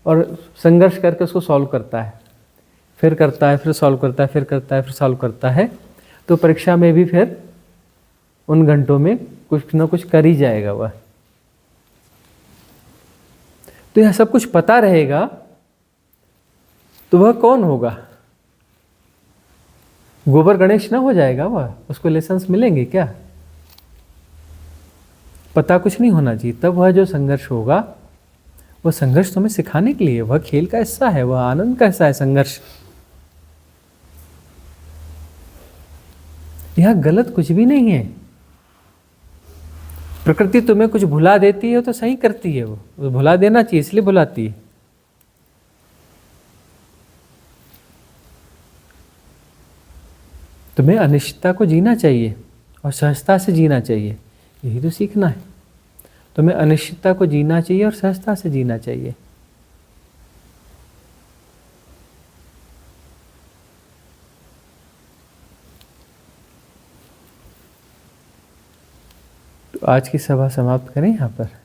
और संघर्ष करके उसको सॉल्व करता है, फिर करता है, फिर सॉल्व करता है, फिर करता है, फिर सॉल्व करता है, तो परीक्षा में भी फिर उन घंटों में कुछ ना कुछ कर ही जाएगा वह। तो यह सब कुछ पता रहेगा तो वह कौन होगा? गोबर गणेश ना हो जाएगा वह? उसको लेसन्स मिलेंगे क्या? पता कुछ नहीं होना चाहिए। तब वह जो संघर्ष होगा, वह संघर्ष तुम्हें सिखाने के लिए, वह खेल का हिस्सा है, वह आनंद का हिस्सा है संघर्ष। यह गलत कुछ भी नहीं है। प्रकृति तुम्हें कुछ भुला देती है तो सही करती है, वो भुला देना चाहिए, इसलिए भुलाती है। तुम्हें अनिश्चितता को जीना चाहिए और सहजता से जीना चाहिए, यही तो सीखना है। तुम्हें अनिश्चितता को जीना चाहिए और सहजता से जीना चाहिए। तो आज की सभा समाप्त करें यहाँ पर।